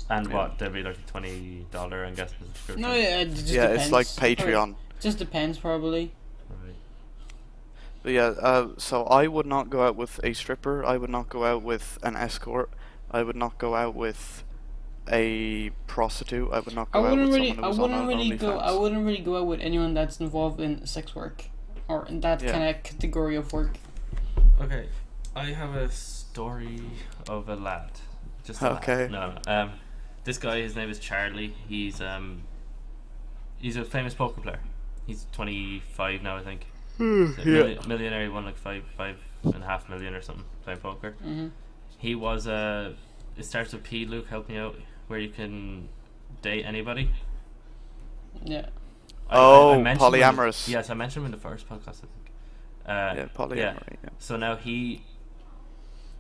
And Yeah. what? There'd be like $20, I'm guessing, subscription. No, yeah, it just Yeah, depends. it's like Patreon. Just depends, probably. Right. But yeah, so I would not go out with a stripper. I would not go out with an escort. I would not go out with a prostitute. I would not I go out wouldn't with really, someone I who was wouldn't on really OnlyFans. go. I wouldn't really go out with anyone that's involved in sex work, or in that Yeah. kind of category of work. Okay, I have a story of a lad. Just a Okay. lad. No. This guy, his name is Charlie. He's a famous poker player. He's 25 now, I think. He's a Yeah. millionaire. He won like 5.5 million or something playing poker. Mm-hmm. He was It starts with P. Luke, help me out. Where you can date anybody. Yeah. Oh, mentioned him in- polyamorous. yes, I mentioned him in the first podcast, I think. Yeah, polyamory. Yeah. So now he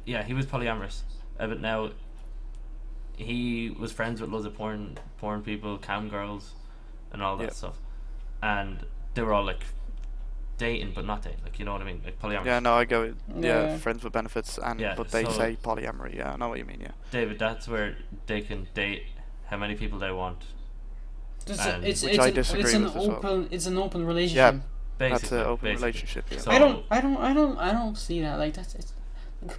was polyamorous, but now he was friends with loads of porn people, cam girls, and all that Yep. stuff, and they were all like dating, but not dating. Like, you know what I mean? Like polyamorous. Yeah, no, I go. Yeah, Yeah. friends with benefits, and Yeah, but they so- say polyamory. Yeah, I know what you mean. Yeah. David, that's where they can date how many people they want. And- It's Which I an, disagree it's an with as well. open it's an open relationship. Basically, That's an open basically. relationship. Yeah. So- I don't see that like that's it's,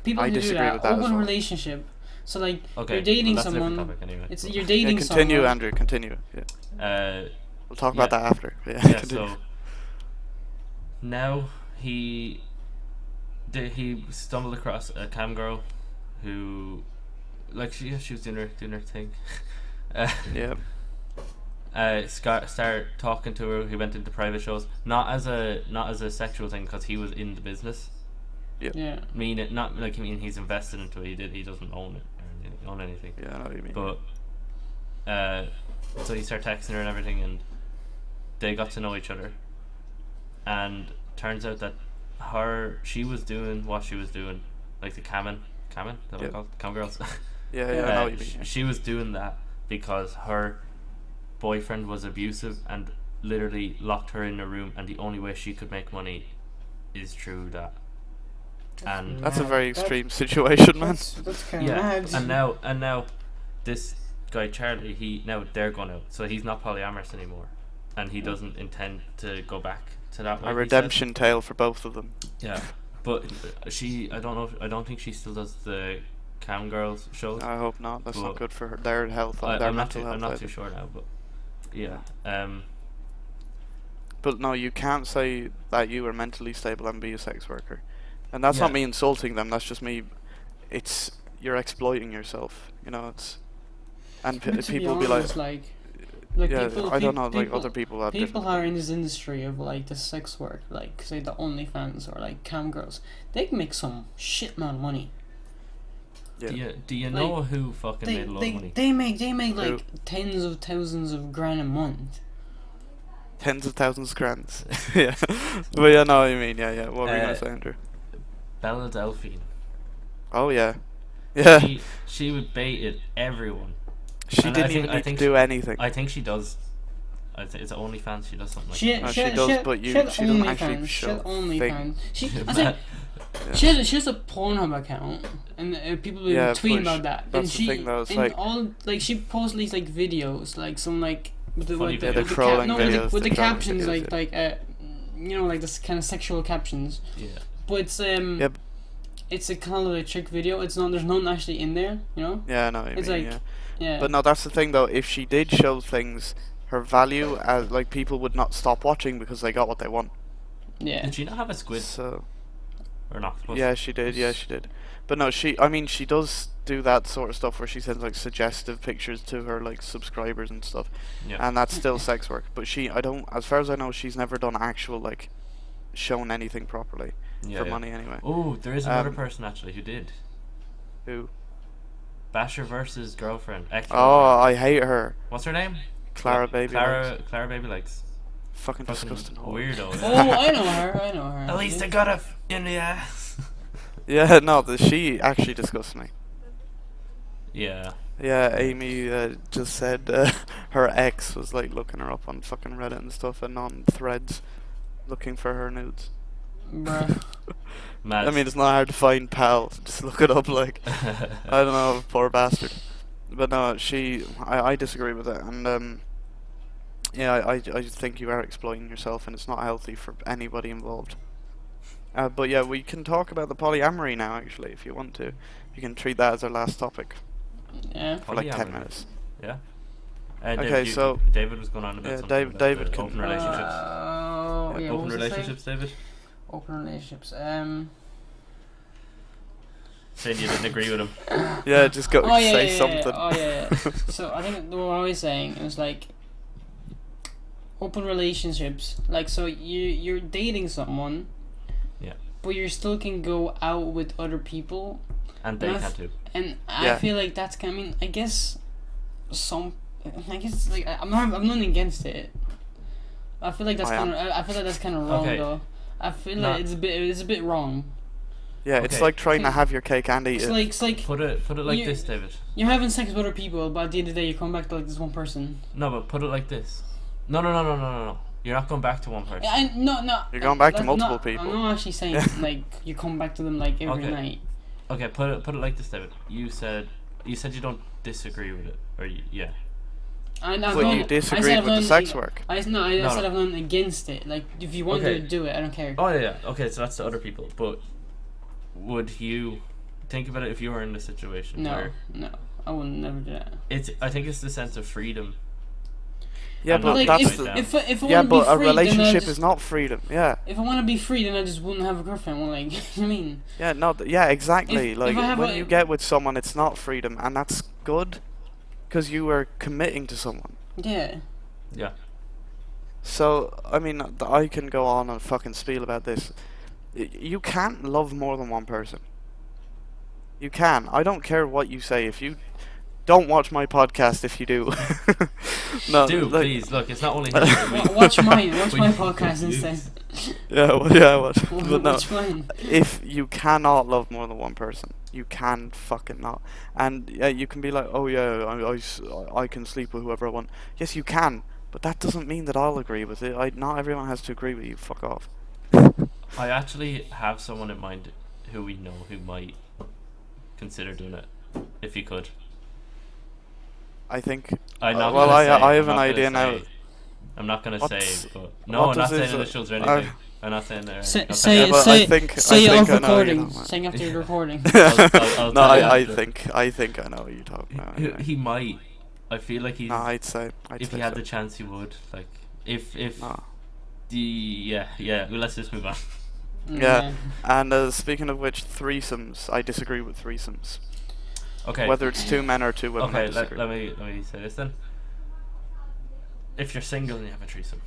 people I who do disagree that with that as open well. relationship. So like Okay, you're dating well, that's a different someone. topic anyway. It's But- you're Yeah, dating continue, someone. Andrew. Continue. Yeah. Uh, We'll talk about Yeah. that after. Yeah. yeah. continue. So now he stumbled across a cam girl who, like, she was doing her thing. Yeah. Started talking to her. He went into private shows, not as a sexual thing, because he was in the business. Yeah. Not like, he's invested into it. He doesn't own it or own anything. Yeah, I know what you mean. But so he started texting her and everything, and they got to know each other. And turns out that she was doing what she was doing, like the camming, is that what Yeah. they're called? Cam girls. Yeah, I know what you mean. Yeah. She was doing that because her boyfriend was abusive and literally locked her in a room, and the only way she could make money is through that. And That's a mad. very That- extreme situation, man. That's kind of yeah, mad. and now this guy Charlie, now they're going out, so he's not polyamorous anymore, and he doesn't intend to go back to that. A way, he redemption tale for both of them. says. Yeah, but I don't think she still does the cam girls shows. I hope not. That's Well, not good for their health and their I'm not mental too health. I'm not either. too sure now, but yeah. But no, you can't say that you are mentally stable and be a sex worker. And that's not Yeah. me insulting them. That's just me. You're exploiting yourself. And But to be people be like, honest, like yeah, people, I don't know. Like people, other people have people different who are in opinions. this industry of like the sex work, like say the OnlyFans or like cam girls, they can make some shit amount of money. Yeah. Do you Like, know who fucking They made a lot they of money? they make they make Who? like tens of thousands of grand a month. Tens of thousands of grands. Yeah. But yeah, no, I mean, yeah. What were you gonna Uh, say, Andrew? Bella Delphine. Oh yeah. Yeah. She would baited everyone. She And didn't even need to do anything. I think she does. It's OnlyFans. She does something like She that. No, she does, but she had she doesn't actually OnlyFans. She show had OnlyFans. things. I think Yeah. she has a Pornhub account, and people have been Yeah, tweeting but about that. that's And the she thing, though, it's and like- all like she posts these like videos, like some like with the Funny with the, videos. Yeah, with the the trolling no, videos, with the the trolling captions videos, like this kind of sexual captions. Yeah. But it's Yep. it's a kind of a trick video. It's not, there's nothing actually in there, you know. Yeah, I know what you It's mean, like yeah. yeah. But no, that's the thing though. If she did show things, her value as like people would not stop watching because they got what they want. Yeah. Did she not have a squid So or an octopus? yeah, she did. Yeah, she did. But no, I mean, she does do that sort of stuff where she sends like suggestive pictures to her like subscribers and stuff, Yeah. and that's still sex work. But I don't, as far as I know, she's never done actual like shown anything properly Yeah, for yeah. money anyway. Oh, there is another Um, person actually who did. Who? Basher versus girlfriend. Oh, Ex-girlfriend. I hate her. What's her name? Clara Cla- Baby. Clara Legs. Clara Baby Legs. Fucking Fucking disgusting. whore. weirdo. Oh, I know her. I know her. At least I got a in the ass. Yeah, no, she actually disgusts me. Yeah. Yeah, Amy just said her ex was like looking her up on fucking Reddit and stuff and on threads looking for her nudes. Bruh. Mad. I mean, it's not hard to find, pal. Just look it up, like. I don't know, poor bastard. But no, I disagree with it, and yeah, I just think you are exploiting yourself, and it's not healthy for anybody involved. But yeah, we can talk about the polyamory now, actually, if you want to. You can treat that as our last topic Yeah. for like 10 Polyamory. minutes. Yeah. Okay, David, so- David was going on about Yeah, something Dave- about David the can- open relationships. Yeah, what Open was it saying? relationships, David. Open relationships. Saying you didn't agree with him. Yeah, just go Oh yeah, say yeah, something. Oh yeah. So I think what I was saying is like open relationships. Like so you're dating someone. Yeah. But you still can go out with other people, And they And can too. and I Yeah. feel like that's kind. I mean, I guess like I'm not against it. I feel like that's I am. kind of. I feel like that's kind of wrong Okay. though. I feel No. like it's a bit wrong. Yeah, it's Okay. like trying to have your cake and eat it. It's like Put it like You- this, David. you're having sex with other people, but at the end of the day, you come back to like this one person. No, but put it like this. No. You're not going back to one person. No. You're going back to that's multiple not- people. I'm not actually saying Yeah. like you come back to them like every Okay. night. Okay, put it like this, David. You said you don't disagree with it, or yeah. But you disagreed with the sex work. I No, said no. I've nothing against it. Like if you want Okay. to do it, I don't care. Oh yeah. Okay, so that's the other people. But would you think about it if you were in the situation No, where no, I would never do that. I think it's the sense of freedom. Yeah, I'm but not Like that's if the. down. if I Yeah, want to be but a free, then I relationship just, is not freedom. Yeah. If I want to be free, then I just wouldn't have a girlfriend. Well, like I mean, Yeah, no, yeah, exactly. If like I have when a- you get with someone, it's not freedom, and that's good, because you are committing to someone. yeah. Yeah. So I mean, I can go on and fucking spiel about this. You can't love more than one person. You can. I don't care what you say. If you don't watch my podcast, if you do, no, Dude, like- please look. It's not only. Watch mine. Watch We- my podcast we- instead. Yeah, well, yeah, what? But no. Watch mine. If you cannot love more than one person, you can fucking not. And yeah, you can be like, oh yeah, I can sleep with whoever I want. Yes, you can, but that doesn't mean that I'll agree with it. Not everyone has to agree with you. Fuck off. I actually have someone in mind who we know who might consider doing it if he could. I think. I'm not well, gonna say, I have I'm an not idea gonna now. say. I'm not gonna What's- say, but no, what I'm not does saying his, initials or I- anything. I'm not saying there. Say I'll say tell Yeah, you. but say I think- say I it think off I know what you're recording. talking about. Saying after you're recording. I'll No, tell you after. I think I know what you're talking about. Anyway. He might. I feel like he's. No, I'd say if he had the chance, he would. Like if No. the yeah. Well, let's just move on. Yeah. Yeah. And speaking of which, threesomes. I disagree with threesomes. Okay. Whether it's two men or two women, I Okay. disagree. Let me say this then. If you're single and you have a threesome,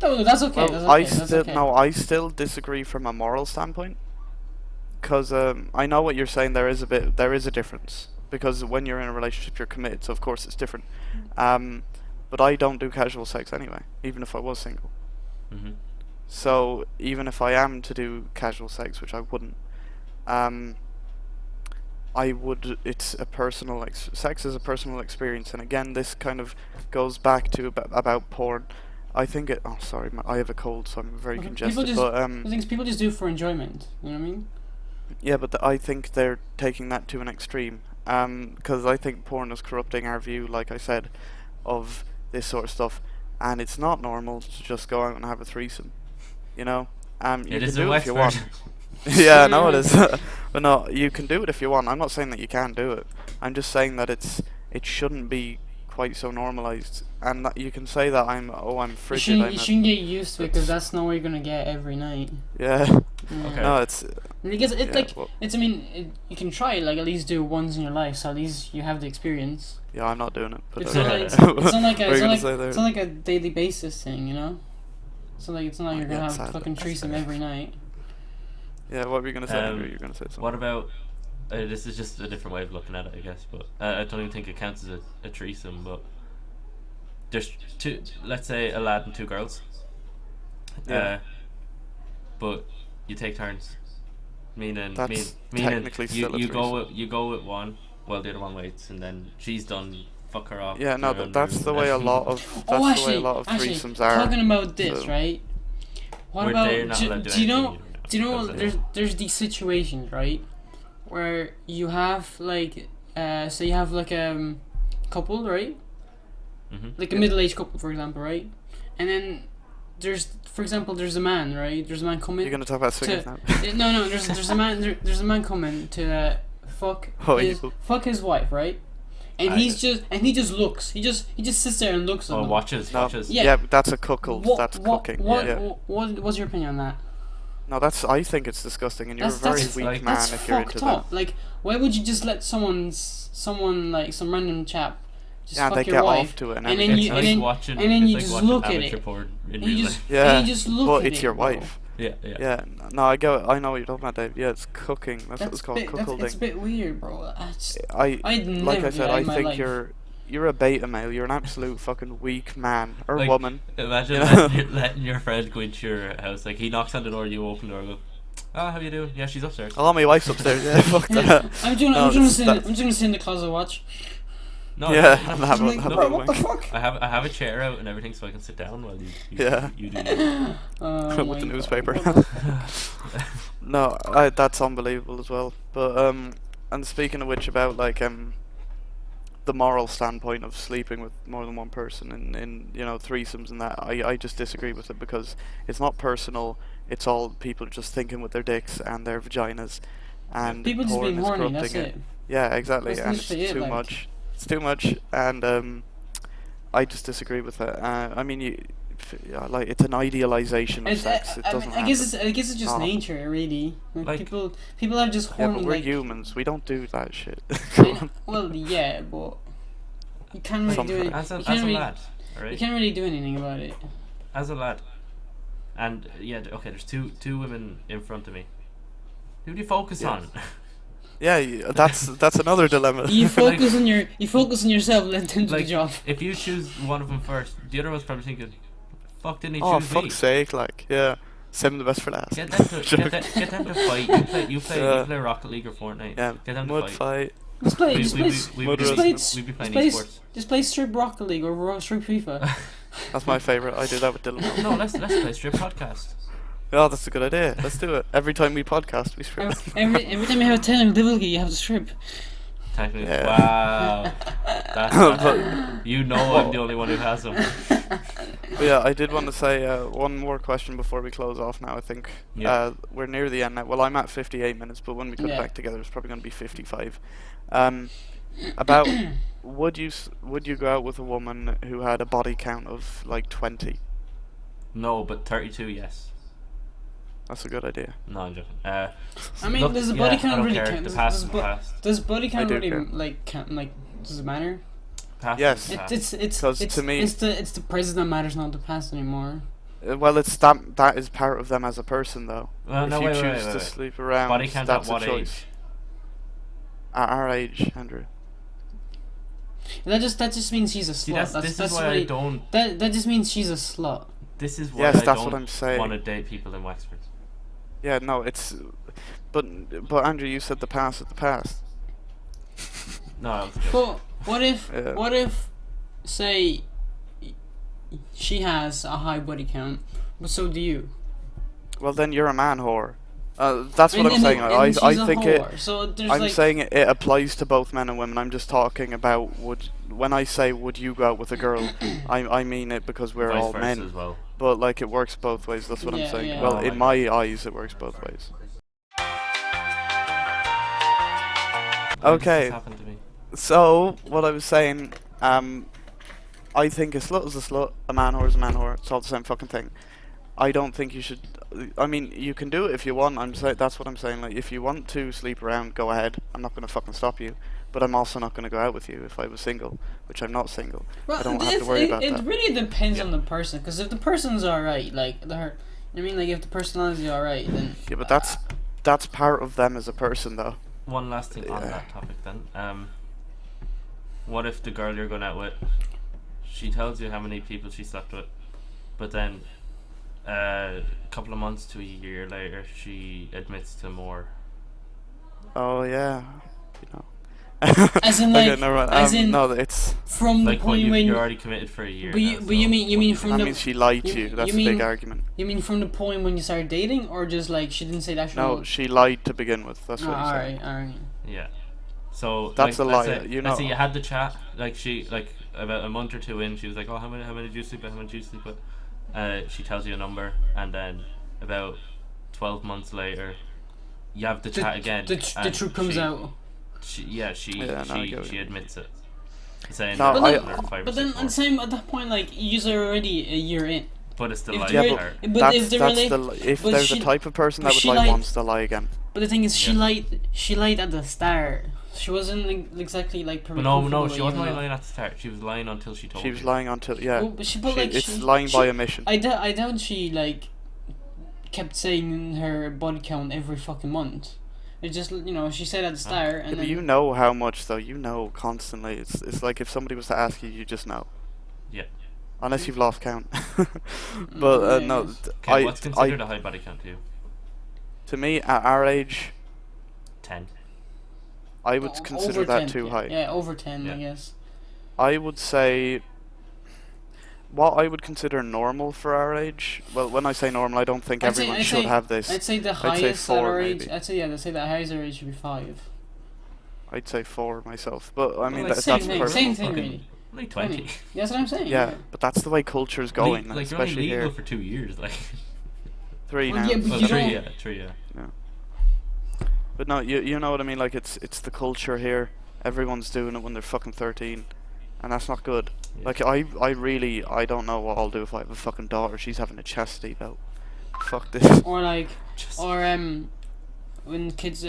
No, that's okay. Well, That's I okay. That's still okay. no, I still disagree from a moral standpoint. Because I know what you're saying. There is a difference. Because when you're in a relationship, you're committed. So of course it's different. Um, but I don't do casual sex anyway, even if I was single. mm-hmm. So even if I am to do casual sex, which I wouldn't, um, I would. It's a personal. Sex is a personal experience, and again, this kind of goes back to about porn. I think it. Oh, sorry, I have a cold, so I'm very Okay, congested. But I think people just do it for enjoyment. You know what I mean? yeah, but I think they're taking that to an extreme. Because I think porn is corrupting our view, like I said, of this sort of stuff, and it's not normal to just go out and have a threesome. You know, you It can is in do it if you Wexford. want. Yeah, no, it is. But no, you can do it if you want. I'm not saying that you can't do it. I'm just saying that it shouldn't be quite so normalized, and that you can say that I'm frigid. You shouldn't get used to it because That's that's not what you're gonna get every night. yeah. Yeah. Okay. No, it's Because it's yeah. like Well, it's. I mean, you can try it. Like at least do it once in your life, so at least you have the experience. yeah, I'm not doing it. But It's not not like- like it's not like What a, were it's you not gonna like say there? it's not like a daily basis thing, you know. It's not like you're Oh, gonna yeah, have sadly. fucking That's threesome fair. every night. Yeah, what were you gonna say? Andrew? You were gonna say something. What about? This is just a different way of looking at it, I guess. But I don't even think it counts as a threesome. But there's two. Let's say a lad and two girls. Yeah. But you take turns. Meaning, That's meaning technically still a you go threesome. you go with one, while the other one waits, and then she's done. Fuck her off. Yeah, do no, her under that's and the way a then- lot of Oh, that's the way a lot of actually, threesomes are. talking about this, so- right? What Where about they're not allowed to do you know? anything, Do you know because of- there's these situations, right, where you have like say you have like couple, right? Mhm. Like a Yeah. middle-aged couple, for example, right? And then for example, there's a man, right? There's a man coming. You're gonna talk about swingers now? No, there's a man there's a man coming to fuck Oh, fuck his wife, right? And I- he just looks. He just sits there and looks at Oh, them. watches. No. Yeah. Yeah, but that's a cuckold. That's cooking. Yeah. What's your opinion on that? No, I think it's disgusting, and you're a very That's weak like- man That's if you're fucked into up. that. Like, why would you just let someone like some random chap just Yeah, fuck they your get wife? off to it, and and then everything. It's you- like and then- watching. and then it's you like just watching look at amateur it. porn in And real you life. just Yeah, and you just look but at it's it, your bro. wife. Yeah. Yeah, no, I know what you're talking about, Dave. Yeah, it's cooking. That's what it's called, It's a cuckolding. bit weird, bro. I I'd never like I do said, that I in my think life. you're a beta male. You're an absolute fucking weak man or Like, woman. Imagine You know? letting your friend go into your house. Like he knocks on the door, you open the door, and go, "Ah, how you doing? Yeah, she's upstairs." Oh, my wife's upstairs. Yeah, fuck that. I'm No, just that- gonna sit in the closet and watch. No, Yeah, no, and have I'm a- like, have a bro, little what the wank. fuck? I have a chair out and everything, so I can sit down while you Yeah. you do. You. Oh With my the God. newspaper. What the No, that's unbelievable as well. But and speaking of which, about like the moral standpoint of sleeping with more than one person in threesomes and that, I just disagree with it because it's not personal. It's all people just thinking with their dicks and their vaginas, and People just porn being is horny, corrupting that's it. Yeah, exactly, That's and it's literally it, too like. much. It's too much, and I just disagree with it. I mean, like it's an idealization of sex. It doesn't I guess happen. it's just Oh. nature, really. Like- People have just Yeah, horny. but we're like, humans. We don't do that shit. well, yeah, but you can't really do it. As a You can't really, lad, you alright. can't really do anything about it. As a lad, and yeah, okay. There's two women in front of me. Who do you focus Yeah. on? Yeah, that's another dilemma. You focus on yourself. Let them do the Like, job. if you choose one of them first, the other one's probably thinking, "Fuck, didn't he Oh, choose fuck's me?" sake! Like, yeah, save the best for last. Get them to get them to fight. You play Yeah. Rocket League or Fortnite. Yeah, Get them to mud fight. fight. Just play. We Just we play. we Mud Just wrestling. play. we'd be playing Just eSports. Just play Strip Rocket League or Strip FIFA. That's my favorite. I do that with Dylan. No, let's play strip podcast. Oh, that's a good idea. Let's do it. Every time we podcast, we strip. Every time you have a technical difficulty, you have to strip. Technically, Yeah. wow. That's you know I'm the only one who has them. But yeah, I did want to say one more question before we close off. Now I think Yeah. we're near the end now. Well, I'm at 58 minutes, but when we cut it Yeah. back together, it's probably going to be 55. About would you go out with a woman who had a body count of like 20? No, but 32, yes. That's a good idea. No, I'm joking. I mean, Look, does the yeah, body I count don't really care. count? The Does, past does, is the bo- past. does body count do really care. like count? Like, does it matter? Past Yes. is the past. Because to me, it's the present that matters, not the past anymore. well, it's that is part of them as a person, though. Well, If no, you wait, choose to wait. sleep around, Body count that's at what a choice. age? At our age, Andrew. That just means she's a slut. See, this is why I don't. That just means she's a slut. This is why Yes, I that's don't what I'm saying. want to date people in Wexford. Yeah, no, it's. But Andrew, you said the past is the past. No, I was joking. But Yeah. what if, say, she has a high body count, but so do you? Well, then you're a man whore. That's what I'm And saying. she's I a think whore. So there's I'm like, saying it applies to both men and women. I'm just talking about when I say would you go out with a girl, I mean it because we're Vice all versa men. as well. But like it works both ways. That's what I'm Yeah, saying. yeah. Well, Oh in my my eyes, it works both ways. Why does Okay. this happen to me? So what I was saying, I think a slut is a slut, a man whore is a man whore. It's all the same fucking thing. I don't think you should. I mean, you can do it if you want. That's what I'm saying. Like, if you want to sleep around, go ahead. I'm not gonna fucking stop you. But I'm also not gonna go out with you if I was single, which I'm not single. well, I don't have to worry about it that. really depends Yeah. on the person. Because if the person's alright, like I mean, like if the personality's alright, then Yeah, but that's part of them as a person, though. One last thing on Yeah. that topic then. What if the girl you're going out with, she tells you how many people she slept with, but then a couple of months to a year later she admits to more? Oh yeah, you know. As in, Okay, like, never mind. as in- no, it's from Like the what point when you're already committed for a year. But you- now, but you so mean- you what mean do from that the- means she lied to you- you. That's you the big mean- argument. you mean from the point when you started dating, or just like she didn't say the actual? No, she lied to begin with. That's what he's saying. alright. Yeah. So That's like, a let's lie, say, you let's say know. you had the chat. Like she like about a month or two in, she was like, "Oh, how many do you sleep with? How many do you sleep with?" She tells you a number, and then about 12 months later, you have the chat again. The and truth comes out. She Yeah, no, I get what she you mean. admits it, saying No, that But I- there are 5 or But 6 then more. at the same at that point, like you're already a year in. But it's the if lie the Yeah, re- part. but That's if the that's rela- the if but there's she- a type of person but that would she lie lied- once, they'll lie again. But the thing is, she Yeah. lied at the start. She wasn't like, exactly like. But no, she wasn't only lying at the start. She was lying until she told She was you. lying until yeah. Well, but It's lying by omission. I doubt she like kept saying her body count every fucking month. It just she said at the start, and Yeah, but then you know how much though. You know constantly. It's like if somebody was to ask you, you just know. Yeah. Unless you've lost count. But yeah, no, yes. Okay, what's considered a high body count to you? to me at our age, 10. I would O- consider over that 10, too yeah. high. Yeah, over 10, Yeah. I guess. I would say what I would consider normal for our age. Well, when I say normal, I don't think everyone should have this. I'd say the say highest at 4 our age. maybe. I'd say the highest at our age should be 5. I'd say 4 myself. But I mean, like that's same thing, personal. same thing, Fucking- really. Like 20. 20. That's what I'm saying. Yeah, but that's the way culture's going, and Like you're only especially legal here. for 2 years. Like 3 Well, now. yeah, but well, you 3, don't- yeah, 3, yeah. But no, you know what I mean. Like it's the culture here. Everyone's doing it when they're fucking 13, and that's not good. Yeah. Like I don't know what I'll do if I have a fucking daughter. She's having a chastity belt. Fuck this. Or like, Just- or when kids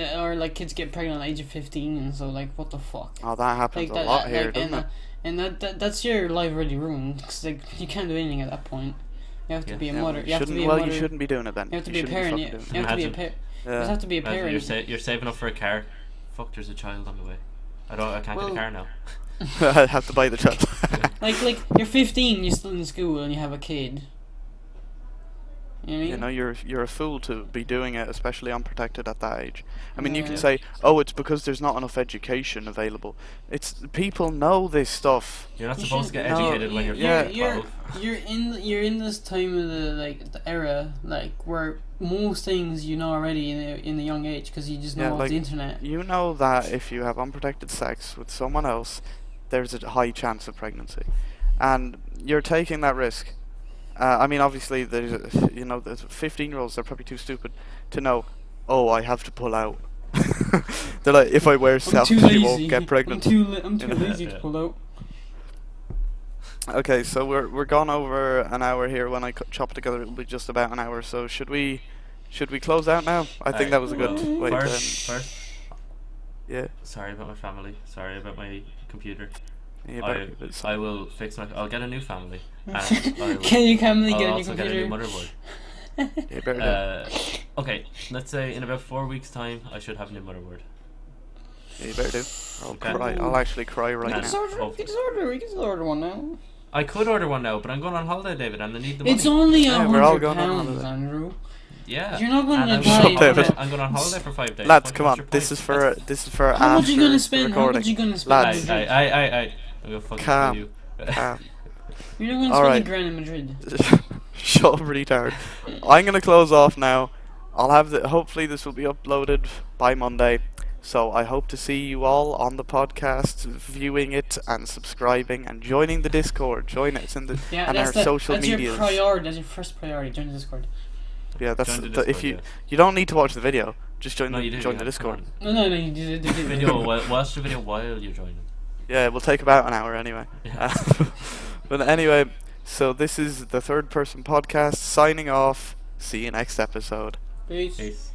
kids get pregnant at the age of 15, and so like what the fuck. Oh, that happens Like a lot here, like, doesn't it? and that's your life already ruined, because like you can't do anything at that point. You have to Yeah. be a Yeah, mother. well, You have to be a well, mother. you shouldn't be doing it then. You have to be a shouldn't parent. fucking You doing have to be a Imagine- parent. You it. just have to be a Imagine parent. you're saving up for a car. Fuck, there's a child on the way. I can't Well- get a car now. Yeah. I have to buy the child. Like you're 15, you're still in school, and you have a kid. You know what I mean? You know, you're a fool to be doing it, especially unprotected at that age. I mean, you can Yeah. say, "Oh, it's because there's not enough education available." It's people know this stuff. You're not You supposed to get should- no, educated when you're yeah. fucking 12. You're in this time of the era where most things you know already in a young age, because you just know Yeah, off like, the internet. You know that if you have unprotected sex with someone else, there's a high chance of pregnancy, and you're taking that risk. I mean, obviously, there's the 15-year-olds. They're probably too stupid to know. Oh, I have to pull out. They're like, if I wear I'm self, too she lazy. won't get pregnant. I'm too You know? lazy to Yeah. pull out. Okay, so we're gone over an hour here. When I chop it together, it'll be just about an hour. So should we Should we close out now? I think that was a good way to end. First, Yeah. sorry about my family. Sorry about my computer. You better give it some- I will fix my. I'll get a new family. And Can you kindly I'll get a new also get a new computer? motherboard. You better do. Okay, let's say in about 4 weeks' time, I should have a new motherboard. Yeah, you better do. I'll Okay. cry. I'll actually cry right Yeah. now. You can just order one now. I could order one now, but I'm going on holiday, David, and I need the money. It's only Yeah, we're all £100, going on holiday. Andrew. Yeah. You're not going And to I'm buy. Shut David. I'm going on holiday for 5 days. Lads, What- come what's on. your This point? is for How much after are you gonna the spend? How recording. much are you gonna spend? Lads. in Madrid? I'm going to fucking Calm. kill you. You're not gonna All spend right. a grand in Madrid. Shut up, retard. I'm gonna close off now. I'll have hopefully this will be uploaded by Monday. So I hope to see you all on the podcast, viewing it and subscribing and joining the Discord. Join us in the Yeah, and that's our social that's medias. your priority. That's your first priority. Join the Discord. Yeah, that's Join the if Discord, you yeah. you don't need to watch the video. Just join No, you the do. join you the have to come Discord. on. No, you did Video. Watch the video while you're joining. Yeah, it will take about an hour anyway. Yeah. But anyway, so this is the Third Person Podcast signing off. See you next episode. Peace. Peace.